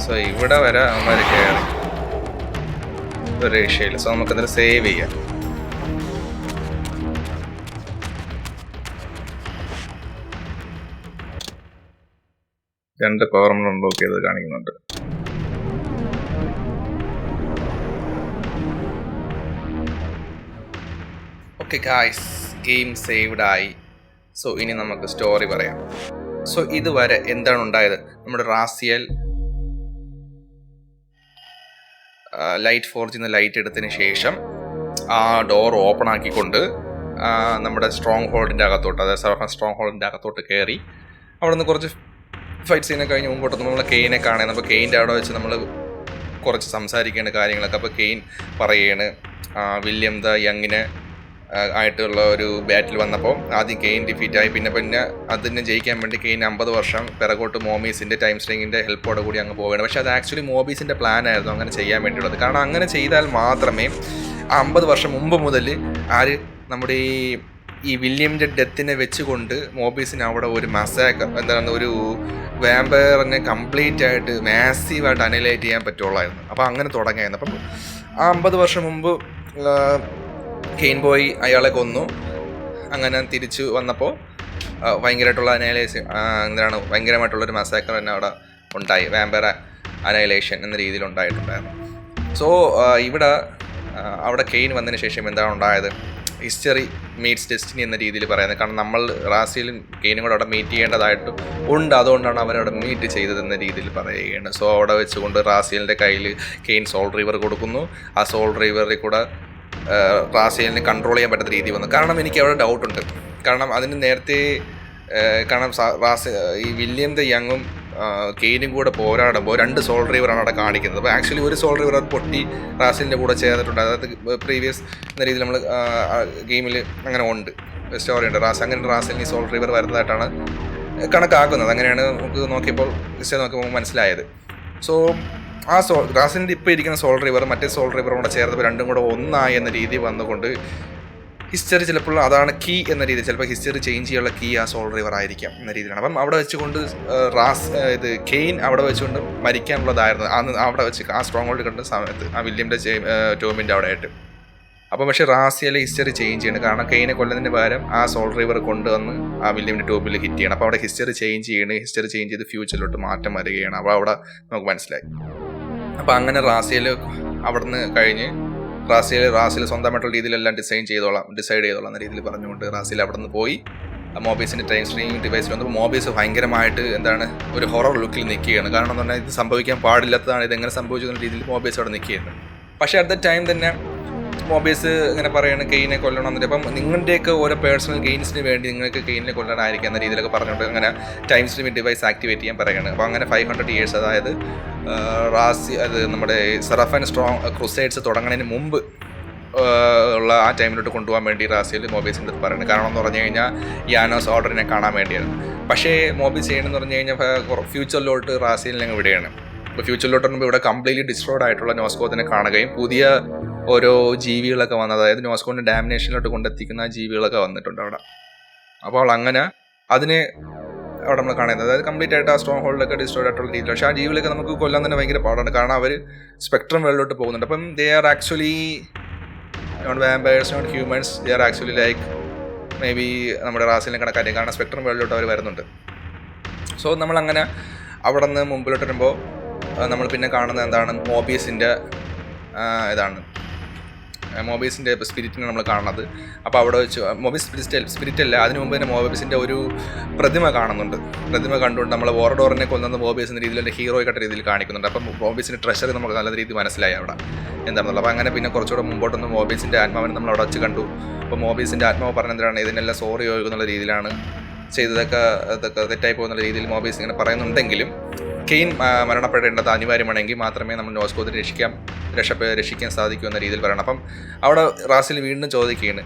സോ ഇവിടെ വരെ അവന്മാർ കയറി, ഒരു രക്ഷയില്ല. സോ നമുക്കതിൽ സേവ് ചെയ്യാം. രണ്ട് പവർ നമ്മൾ അൺലോക്ക് ചെയ്ത് കാണിക്കുന്നുണ്ട്. ഓക്കെ ഗായ്സ്, ഗെയിം സേവ്ഡ് ആയി. സോ ഇനി നമുക്ക് സ്റ്റോറി പറയാം. സോ ഇതുവരെ എന്താണ് ഉണ്ടായത്? നമ്മുടെ റാസിയൽ ലൈറ്റ് ഫോർജിൽ നിന്ന് ലൈറ്റ് എടുത്തതിന് ശേഷം ആ ഡോർ ഓപ്പൺ ആക്കിക്കൊണ്ട് നമ്മുടെ സ്ട്രോങ് ഹോൾഡിൻ്റെ അകത്തോട്ട്, അതായത് സർഫൻ സ്ട്രോങ് ഹോൾഡിൻ്റെ അകത്തോട്ട് കയറി അവിടെ നിന്ന് കുറച്ച് ഫൈറ്റ് സീനെ കഴിഞ്ഞ് മുമ്പോട്ട് നമ്മൾ കെയിനെ കാണുന്നത്. അപ്പോൾ കെയിൻ്റെ അവിടെ വെച്ച് നമ്മൾ കുറച്ച് സംസാരിക്കേണ്ട കാര്യങ്ങളൊക്കെ. അപ്പോൾ കെയിൻ പറയുകയാണ് വില്യം ദ യങ്ങിന് ആയിട്ടുള്ള ഒരു ബാറ്റിൽ വന്നപ്പോൾ ആദ്യം കെയിൻ ഡിഫീറ്റായി. പിന്നെ അതിനെ ജയിക്കാൻ വേണ്ടി കെയിൻ 50 വർഷം പിറകോട്ട് മോബീസിൻ്റെ ടൈം സ്ട്രിങ്ങിൻ്റെ ഹെൽപ്പോടെ കൂടി അങ്ങ് പോവുകയാണ്. പക്ഷേ അത് ആക്ച്വലി മോബീസിൻ്റെ പ്ലാൻ ആയിരുന്നു അങ്ങനെ ചെയ്യാൻ വേണ്ടിയുള്ളത്. കാരണം അങ്ങനെ ചെയ്താൽ മാത്രമേ ആ 50 വർഷം മുമ്പ് മുതൽ നമ്മുടെ ഈ വില്യമിൻ്റെ ഡെത്തിനെ വെച്ചുകൊണ്ട് മോബീസിന് അവിടെ ഒരു മസാക്കർ, എന്താണ്, ഒരു വാമ്പയറിനെ കംപ്ലീറ്റ് ആയിട്ട് മാസീവായിട്ട് അനലൈറ്റ് ചെയ്യാൻ പറ്റുള്ളായിരുന്നു. അപ്പോൾ അങ്ങനെ തുടങ്ങിയായിരുന്നു. അപ്പം ആ 50 വർഷം മുമ്പ് കെയിൻ ബോയ് അയാളെ കൊന്നു. അങ്ങനെ തിരിച്ചു വന്നപ്പോൾ ഭയങ്കരമായിട്ടുള്ള ഭയങ്കരമായിട്ടുള്ളൊരു മസാക്കർ തന്നെ അവിടെ ഉണ്ടായി. വാമ്പയർ അനൈലേഷൻ എന്ന രീതിയിൽ ഉണ്ടായിട്ടുണ്ടായിരുന്നു. സോ ഇവിടെ അവിടെ കെയിൻ വന്നതിന് ശേഷം എന്താണ് ഉണ്ടായത്? ഹിസ്റ്ററി മീറ്റ്സ് ഡെസ്റ്റിനി എന്ന രീതിയിൽ പറയുന്നത്. കാരണം നമ്മൾ റാസിയലും കെയിനും കൂടെ അവിടെ മീറ്റ് ചെയ്യേണ്ടതായിട്ടും ഉണ്ട്. അതുകൊണ്ടാണ് അവരവിടെ മീറ്റ് ചെയ്തതെന്ന രീതിയിൽ പറയുകയാണ്. സോ അവിടെ വെച്ചുകൊണ്ട് റാസിയലിൻ്റെ കയ്യിൽ കെയിൻ സോൾ റീവർ കൊടുക്കുന്നു. ആ സോൾ റീവറിൽ കൂടെ റാസിയലിനെ കൺട്രോൾ ചെയ്യാൻ പറ്റുന്ന രീതി വന്നു. കാരണം എനിക്ക് അവിടെ ഡൗട്ടുണ്ട്. കാരണം അതിന് നേരത്തെ ഈ വില്യം ദ യങ്ങും കെയിനും കൂടെ പോരാടുമ്പോൾ 2 സോൾ റീവറാണ് അവിടെ കാണിക്കുന്നത്. അപ്പോൾ ആക്ച്വലി ഒരു സോൾ റീവർ അത് പൊട്ടി റാസിലിൻ്റെ കൂടെ ചേർന്നിട്ടുണ്ട്. അതായത് പ്രീവിയസ് എന്ന രീതിയിൽ നമ്മൾ ഗെയിമിൽ അങ്ങനെ ഉണ്ട്, സ്റ്റോറി ഉണ്ട്. അങ്ങനെ റാസിലിന് സോൾ റീവർ വരുന്നതായിട്ടാണ് കണക്കാക്കുന്നത്. അങ്ങനെയാണ് നമുക്ക് നോക്കിയപ്പോൾ മനസ്സിലായത്. സോ ആ റാസിലിൻ്റെ ഇപ്പോൾ ഇരിക്കുന്ന സോൾ റീവർ മറ്റേ സോൾ റീവറും കൂടെ ചേർന്നപ്പോൾ രണ്ടും കൂടെ ഒന്നായി എന്ന രീതി വന്നുകൊണ്ട് ഹിസ്റ്ററി ചിലപ്പോൾ അതാണ് കീ എന്ന രീതി, ചിലപ്പോൾ ഹിസ്റ്ററി ചേഞ്ച് ചെയ്യാനുള്ള കീ ആ സോൾ റിവർ ആയിരിക്കാം എന്ന രീതിയിലാണ്. അപ്പം അവിടെ വെച്ചുകൊണ്ട് കെയിൻ അവിടെ വെച്ചുകൊണ്ട് മരിക്കാനുള്ളതായിരുന്നു അവിടെ വെച്ച് ആ സ്ട്രോങ് ഹോൾഡ് കണ്ട സമയത്ത് ആ വില്യമിൻ്റെ ടോമിൻ്റെ അവിടെ ആയിട്ട്. അപ്പോൾ പക്ഷേ റാസിയലെ ഹിസ്റ്ററി ചേഞ്ച് ചെയ്യണം. കാരണം കെയിനെ കൊല്ലുന്നതിന് പകരം ആ സോൾ റിവർ കൊണ്ടുവന്ന് ആ വില്യമിൻ്റെ ടോപ്പിൽ ഹിറ്റ് ചെയ്യണം. അപ്പോൾ അവിടെ ഹിസ്റ്ററി ചേഞ്ച് ചെയ്യണം. ഹിസ്റ്ററി ചേഞ്ച് ചെയ്ത് ഫ്യൂച്ചറിലോട്ട് മാറ്റം വരികയാണ്. അപ്പോൾ അവിടെ നമുക്ക് മനസ്സിലായി. അപ്പോൾ അങ്ങനെ റാസിയൽ അവിടെ നിന്ന് കഴിഞ്ഞ് റാസിൽ സ്വന്തമായിട്ടുള്ള രീതിയിലെല്ലാം ഡിസൈഡ് ചെയ്തോളാം എന്ന രീതിയിൽ പറഞ്ഞുകൊണ്ട് റാസിൽ അവിടെ നിന്ന് പോയി മോബീസിൻ്റെ ടൈം സ്ട്രീമിംഗ് ഡിവൈസിൽ വന്നപ്പോൾ മോബീസ് ഭയങ്കരമായിട്ട് ഒരു ഹൊറർ ലുക്കിൽ നിൽക്കുകയാണ്. കാരണം എന്ന് പറഞ്ഞാൽ ഇത് സംഭവിക്കാൻ പാടില്ലാത്തതാണ്, ഇതെങ്ങനെ സംഭവിച്ചു എന്ന രീതിയിൽ മോബീസ് അവിടെ നിൽക്കുകയാണ്. പക്ഷേ അറ്റ് ദ ടൈം തന്നെ മോബീസ് ഇങ്ങനെ പറയുകയാണ് കെയിനെ കൊല്ലണം എന്നിട്ട്. അപ്പം നിങ്ങളുടെയൊക്കെ ഓരോ പേഴ്സണൽ ഗെയിൻസിന് വേണ്ടി നിങ്ങൾക്ക് കെയിനെ കൊല്ലാനായിരിക്കും എന്ന രീതിയിലൊക്കെ പറഞ്ഞുകൊണ്ട് അങ്ങനെ ടൈം സ്ട്രീമിംഗ് ഡിവൈസ് ആക്ടിവേറ്റ് ചെയ്യാൻ പറയുകയാണ്. അപ്പോൾ അങ്ങനെ 500 years, അതായത് അത് നമ്മുടെ സെറഫൻ സ്ട്രോങ് ക്രൂസൈഡ്സ് തുടങ്ങുന്നതിന് മുമ്പ് ഉള്ള ആ ടൈമിലോട്ട് കൊണ്ടുപോകാൻ വേണ്ടി റാസിയൽ മോബീസിൻ്റെ അടുത്ത് പറയുന്നത്. കാരണം എന്ന് പറഞ്ഞു കഴിഞ്ഞാൽ യാനോസ് ഓർഡറിനെ കാണാൻ വേണ്ടിയാണ്. പക്ഷേ മോബീസ് ചെയ്യണമെന്ന് പറഞ്ഞു കഴിഞ്ഞാൽ ഫ്യൂച്ചറിലോട്ട് റാസിയലിനെ വിടുകയാണ്. അപ്പോൾ ഫ്യൂച്ചറിലോട്ട് വരുമ്പോൾ ഇവിടെ കംപ്ലീറ്റ്ലി ഡിസ്ട്രോയ്ഡ് ആയിട്ടുള്ള നോസ്കോത്തിനെ കാണുകയും പുതിയ ഓരോ ജീവികളൊക്കെ വന്നത്, അതായത് നോസ്കോന്റെ ഡാമിനേഷനിലോട്ട് കൊണ്ടെത്തിക്കുന്ന ജീവികളൊക്കെ വന്നിട്ടുണ്ട് അവിടെ. അപ്പോൾ അങ്ങനെ അതിനെ അവിടെ നമ്മൾ കാണുന്നത്, അതായത് കംപ്ലീറ്റ് ആയിട്ട് ആ സ്ട്രോങ് ഹോൾഡൊക്കെ ഡിസ്ട്രോയ്ഡ് ആയിട്ടുള്ള രീതിയിൽ. പക്ഷേ ആ ജീവികളൊക്കെ നമുക്ക് കൊല്ലാൻ തന്നെ ഭയങ്കര പാടാണ്. കാരണം അവർ സ്പെക്ട്രം വേൾഡിലോട്ട് പോകുന്നുണ്ട്. അപ്പം they are actually not vampires, not humans, they are actually like maybe നമ്മുടെ റാസിലിനെ കണക്കായിരിക്കും. കാരണം സ്പെക്ട്രം വേൾഡിലോട്ട് അവർ വരുന്നുണ്ട്. സോ നമ്മളങ്ങനെ അവിടെ നിന്ന് മുമ്പിലോട്ട് വരുമ്പോൾ നമ്മൾ പിന്നെ കാണുന്നത് എന്താണ്, മോബീസിൻ്റെ മോബീസിൻ്റെ സ്പിരിറ്റിനെ നമ്മൾ കാണുന്നത്. അപ്പോൾ അവിടെ വെച്ച് മോബീസ് സ്പിരിറ്റ് അല്ല, അതിന് മുമ്പ് തന്നെ മോബീസിൻ്റെ ഒരു പ്രതിമ കാണുന്നുണ്ട്. പ്രതിമ കണ്ടുകൊണ്ട് നമ്മൾ വോറഡോറിനെ കൊന്നത് മോബീസ് എന്ന രീതിയിൽ ഹീറോയ്ക്കായിട്ട് രീതിയിൽ കാണിക്കുന്നുണ്ട്. അപ്പം മോബീസിൻ്റെ ട്രഷർ നമുക്ക് നല്ല രീതിയിൽ മനസ്സിലായി അവിടെ എന്താണെന്നുള്ളത്. അപ്പോൾ അങ്ങനെ പിന്നെ കുറച്ചുകൂടെ മുമ്പോട്ടൊന്ന് മോബീസിൻ്റെ ആത്മാവിനെ നമ്മൾ അവിടെ വെച്ച് കണ്ടു. അപ്പോൾ മോബീസിൻ്റെ ആത്മാവ് പറഞ്ഞെന്താണ്, ഇതിനെല്ലാം സോറി ചോദിക്കുന്നുള്ള രീതിയിലാണ് ചെയ്തതൊക്കെ തെറ്റായി പോകുന്ന രീതിയിൽ മോബീസ് ഇങ്ങനെ പറയുന്നുണ്ടെങ്കിലും കെയിൻ മരണപ്പെടേണ്ടത് അനിവാര്യമാണെങ്കിൽ മാത്രമേ നമ്മൾ നോസ്കോത്തിനെ രക്ഷിക്കാൻ സാധിക്കൂ എന്ന രീതിയിൽ പറയണം. അപ്പം അവിടെ റാസിൽ വീണ്ടും ചോദിക്കുകയാണ്,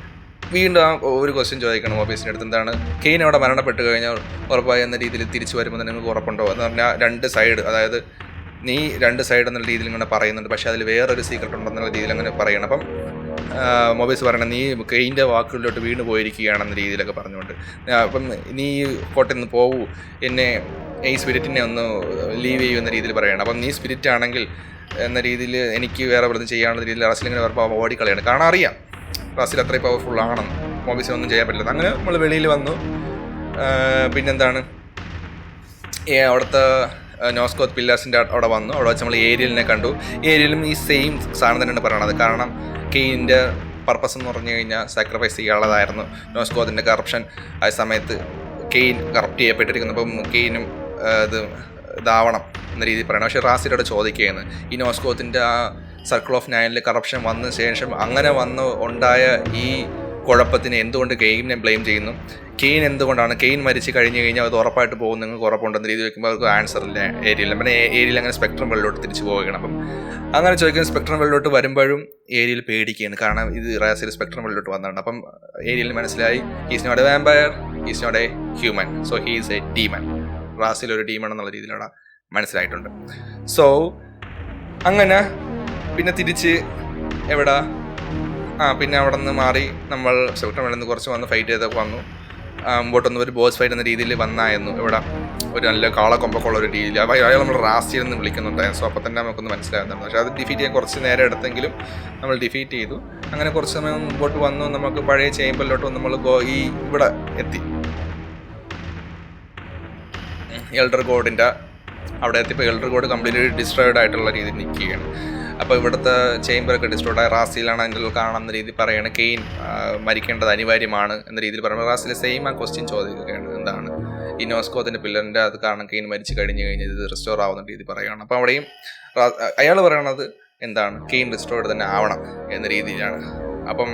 വീണ്ടും ആ ഒരു ക്വസ്റ്റ്യൻ ചോദിക്കണം മോബീസിൻ്റെ അടുത്ത്, എന്താണ് കെയിൻ അവിടെ മരണപ്പെട്ട് കഴിഞ്ഞാൽ ഉറപ്പായി എന്ന രീതിയിൽ തിരിച്ചു വരുമ്പോൾ നിങ്ങൾക്ക് ഉറപ്പുണ്ടോ എന്ന് പറഞ്ഞാൽ രണ്ട് സൈഡ്, അതായത് നീ രണ്ട് സൈഡ് എന്നുള്ള രീതിയിൽ ഇങ്ങനെ പറയുന്നുണ്ട്, പക്ഷേ അതിൽ വേറൊരു സീക്രട്ട് ഉണ്ടെന്നുള്ള രീതിയിൽ അങ്ങനെ പറയണം. അപ്പം മൊബൈൽസ് പറയണം, നീ കെയിൻ്റെ വാക്കുകളിലോട്ട് വീണ് പോയിരിക്കുകയാണെന്ന രീതിയിലൊക്കെ പറഞ്ഞുകൊണ്ട്, അപ്പം നീ കോട്ടയിൽ നിന്ന് പോകൂ, എന്നെ ഈ സ്പിരിറ്റിനെ ഒന്ന് ലീവ് ചെയ്യൂ എന്ന രീതിയിൽ പറയണം. അപ്പം നീ സ്പിരിറ്റ് ആണെങ്കിൽ എന്ന രീതിയിൽ എനിക്ക് വേറെ വൃത്തി ചെയ്യാനുള്ള രീതിയിൽ റാസിൽ ഇങ്ങനെ വരുമ്പോൾ ഓടിക്കളയാണ്. കാണാൻ അറിയാം റാസിൽ അത്രയും പവർഫുൾ ആണെന്ന്, മൊബൈൽസിന് ഒന്നും ചെയ്യാൻ പറ്റില്ല. അങ്ങനെ നമ്മൾ വെളിയിൽ വന്നു. പിന്നെന്താണ്, അവിടുത്തെ നോസ്കോത്ത് പില്ലേഴ്സിൻ്റെ അവിടെ വന്നു. അവിടെ വെച്ച് നമ്മൾ ഏരിയലിനെ കണ്ടു. ഏരിയലും ഈ സെയിം സാധനം തന്നെയാണ് പറയണത്. കാരണം കെയിൻ്റെ പർപ്പസ് എന്ന് പറഞ്ഞു കഴിഞ്ഞാൽ സാക്രിഫൈസ് ചെയ്യാനുള്ളതായിരുന്നു. നോസ്കോത്തിൻ്റെ കറപ്ഷൻ ആ സമയത്ത് കെയിൻ കറപ്റ്റ് ചെയ്യപ്പെട്ടിരിക്കുന്നു. അപ്പം കെയിനും ഇതാവണം എന്ന രീതിയിൽ പറയണം. പക്ഷേ റാസിലോട് ചോദിക്കുകയാണ്, ഈ നോസ്കോത്തിൻ്റെ ആ സർക്കിൾ ഓഫ് നയനിൽ കറപ്ഷൻ വന്ന ശേഷം അങ്ങനെ ഉണ്ടായ ഈ കുഴപ്പത്തിന് എന്തുകൊണ്ട് കെയിനെ ബ്ലെയിം ചെയ്യുന്നു? കെയിൻ എന്തുകൊണ്ടാണ്, കെയിൻ മരിച്ച് കഴിഞ്ഞ് കഴിഞ്ഞാൽ അത് ഉറപ്പായിട്ട് പോകും, നിങ്ങൾക്ക് ഉറപ്പുണ്ടെന്ന രീതി വയ്ക്കുമ്പോൾ അവർക്ക് ആൻസർ ഇല്ല ഏരിയയിൽ. പിന്നെ ഏരിയയിൽ അങ്ങനെ സ്പെക്ട്രം വെള്ളിലോട്ട് തിരിച്ചു പോവുകയാണ്. അപ്പം അങ്ങനെ ചോദിക്കുന്ന സ്പെക്ട്രം വെള്ളിലോട്ട് വരുമ്പോഴും ഏരിയയിൽ പേടിക്കുകയാണ്. കാരണം ഇത് റാസിൽ സ്പെക്ട്രം വെള്ളിലോട്ട് വന്നതാണ്. അപ്പം ഏരിയയിൽ മനസ്സിലായി, he's not a vampire, he's not a human, so he's a demon. Raziel ഒരു ഡീമൺ എന്നുള്ള രീതിയിലൂടെ മനസ്സിലായിട്ടുണ്ട്. സോ അങ്ങനെ പിന്നെ തിരിച്ച് എവിടെ പിന്നെ അവിടെ നിന്ന് മാറി നമ്മൾ സ്പെക്ട്രം വെള്ളിൽ നിന്ന് കുറച്ച് വന്ന് ഫൈറ്റ് ചെയ്തൊക്കെ വന്നു. മുമ്പോട്ടൊന്നും ഒരു ബോസ് ഫൈറ്റ് എന്ന രീതിയിൽ വന്നായിരുന്നു. ഇവിടെ ഒരു നല്ല കാളക്കൊമ്പൊക്കെയുള്ള ഒരു രീതിയിൽ അയാൾ നമ്മൾ റാസിയിൽ നിന്ന് വിളിക്കുന്നുണ്ടായിരുന്നു. സോ അപ്പോൾ തന്നെ നമുക്കൊന്ന് മനസ്സിലാകുന്നുണ്ട്. പക്ഷേ അത് ഡിഫീറ്റ് ചെയ്യാൻ കുറച്ച് നേരം എടുത്തെങ്കിലും നമ്മൾ ഡിഫീറ്റ് ചെയ്തു. അങ്ങനെ കുറച്ച് സമയം മുമ്പോട്ട് വന്നു. നമുക്ക് പഴയ ചേമ്പലിലോട്ട് നമ്മൾ ഇവിടെ എത്തി. എൽഡർ ഗോഡിൻ്റെ അവിടെ എത്തിയപ്പോൾ എൽഡർ ഗോഡ് കംപ്ലീറ്റ്ലി ഡിസ്ട്രോയിഡ് ആയിട്ടുള്ള രീതിയിൽ നിൽക്കുകയാണ്. അപ്പോൾ ഇവിടുത്തെ ചേമ്പറൊക്കെ ഡിസ്ട്രോയിഡ് ആയ റാസിയിലാണ് അതിൻ്റെ കാണാമെന്ന രീതിയിൽ പറയുകയാണ്. കെയിൻ മരിക്കേണ്ടത് അനിവാര്യമാണ് എന്ന രീതിയിൽ പറയുമ്പോൾ റാസിലെ സെയിം ആ ക്വസ്റ്റ്യൻ ചോദിക്കുകയാണ്, എന്താണ് ഈ നോസ്കോത്തിൻ്റെ പില്ലറിൻ്റെ അത് കാരണം കെയിൻ മരിച്ചു കഴിഞ്ഞ് കഴിഞ്ഞാൽ ഇത് റിസ്റ്റോർ ആവുന്ന രീതി പറയുകയാണ്. അപ്പോൾ അവിടെയും അയാൾ പറയണത് എന്താണ്, കെയിൻ റിസ്റ്റോർഡ് തന്നെ ആവണം എന്ന രീതിയിലാണ്. അപ്പം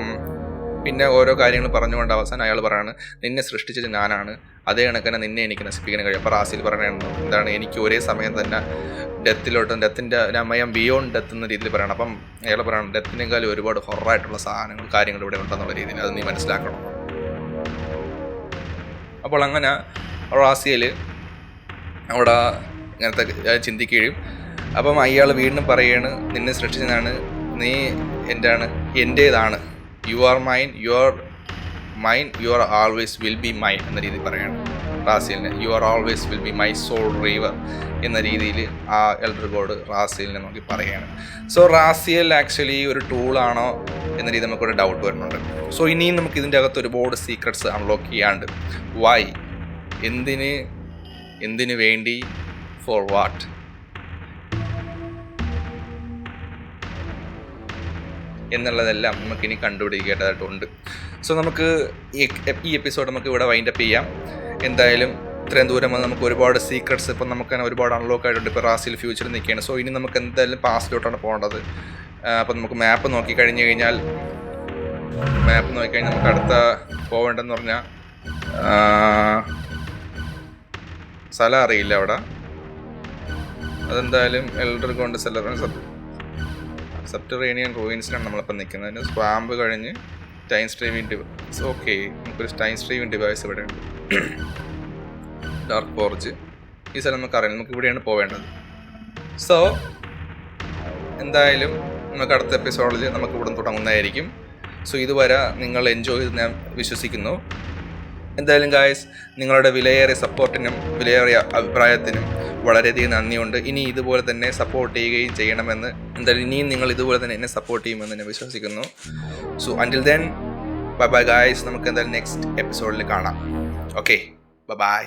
പിന്നെ ഓരോ കാര്യങ്ങൾ പറഞ്ഞുകൊണ്ട് അവസാനം അയാൾ പറയാണ്, നിന്നെ സൃഷ്ടിച്ചത് ഞാനാണ്, അതേ കണക്കിനെ നിന്നെ എനിക്ക് നശിപ്പിക്കാൻ കഴിയും. അപ്പോൾ റാസിൽ പറയണത് എന്താണ്, എനിക്ക് ഒരേ സമയം തന്നെ ഡെത്തിൻ്റെ മയം ബിയോണ്ട് ഡെത്ത് എന്ന രീതിയിൽ പറയണം. അപ്പം അയാൾ പറയണം, ഡെത്തിനേക്കാളും ഒരുപാട് ഹൊറായിട്ടുള്ള കാര്യങ്ങൾ ഇവിടെ ഉണ്ടെന്നുള്ള രീതിയിൽ അത് നീ മനസ്സിലാക്കണം. അപ്പോൾ അങ്ങനെ റാസിയിൽ അവിടെ ഇങ്ങനത്തെ ചിന്തിക്കുകയും അപ്പം അയാൾ വീണ്ടും പറയുകയാണ്, നിന്നെ സൃഷ്ടിച്ചതാണ്, നീ എൻ്റേതാണ്, you are mine, you are always will be mine എന്ന രീതിയിൽ പറയുകയാണ് റാസിലിനെ. You are always will be my Soul Reaver എന്ന രീതിയിൽ ആ എൽഡർ ഗോഡ് റാസിലിനെ നോക്കി പറയുകയാണ്. സോ റാസിയൽ ആക്ച്വലി ഒരു ടൂളാണോ എന്ന രീതി നമുക്കൊരു ഡൗട്ട് വരുന്നുണ്ട്. സോ ഇനിയും നമുക്ക് ഇതിൻ്റെ അകത്ത് ഒരുപാട് സീക്രട്സ് അൺലോക്ക് ചെയ്യാണ്ട്. വൈ, എന്തിന് വേണ്ടി, ഫോർ വാട്ട് എന്നുള്ളതെല്ലാം നമുക്കിനി കണ്ടുപിടിക്കേണ്ടതായിട്ടുണ്ട്. സോ നമുക്ക് ഈ എപ്പിസോഡ് നമുക്ക് ഇവിടെ വൈൻഡപ്പ് ചെയ്യാം. എന്തായാലും ഇത്രയും ദൂരം വന്ന് നമുക്ക് ഒരുപാട് സീക്രട്സ് ഇപ്പം നമുക്ക് തന്നെ ഒരുപാട് അൺലോക്ക് ആയിട്ടുണ്ട്. ഇപ്പോൾ റാസിൽ ഫ്യൂച്ചറിൽ നിൽക്കുകയാണ്. സോ ഇനി നമുക്ക് എന്തായാലും പാസ്റ്റിലോട്ടാണ് പോകേണ്ടത്. അപ്പം നമുക്ക് മാപ്പ് നോക്കിക്കഴിഞ്ഞ് കഴിഞ്ഞാൽ നമുക്ക് അടുത്ത പോവേണ്ടതെന്ന് പറഞ്ഞാൽ സ്ഥലം അറിയില്ല അവിടെ. അതെന്തായാലും എൽഡർ കൊണ്ട് സബ്റ്ററേനിയൻ റൂയിൻസിലാണ് നമ്മളിപ്പോൾ നിൽക്കുന്നത്. അതിന് സ്വാമ്പ് കഴിഞ്ഞ് ടൈം സ്ട്രീമിംഗ് ഡിവൈസ്. ഓക്കെ, നമുക്കൊരു ടൈം സ്ട്രീമിംഗ് ഡിവൈസ് ഇവിടെ ഉണ്ട്. ഡാർക്ക് ഫോർജ്, ഈ സ്ഥലം നമുക്കറിയാം, നമുക്ക് ഇവിടെയാണ് പോവേണ്ടത്. സോ എന്തായാലും നമുക്ക് അടുത്ത എപ്പിസോഡിൽ നമുക്ക് ഇവിടെ തുടങ്ങുന്നതായിരിക്കും. സോ ഇതുവരെ നിങ്ങൾ എൻജോയ് ചെയ്ത് ഞാൻ വിശ്വസിക്കുന്നു. എന്തായാലും ഗായ്സ്, നിങ്ങളുടെ വിലയേറിയ സപ്പോർട്ടിനും വിലയേറിയ അഭിപ്രായത്തിനും വളരെയധികം നന്ദിയുണ്ട്. ഇനി ഇതുപോലെ തന്നെ സപ്പോർട്ട് ചെയ്യുകയും ചെയ്യണമെന്ന്, എന്തായാലും ഇനിയും നിങ്ങൾ ഇതുപോലെ തന്നെ എന്നെ സപ്പോർട്ട് ചെയ്യുമെന്ന് ഞാൻ വിശ്വസിക്കുന്നു. So until then bye bye guys. നമുക്ക് എന്തായാലും നെക്സ്റ്റ് എപ്പിസോഡിൽ കാണാം. Okay, by.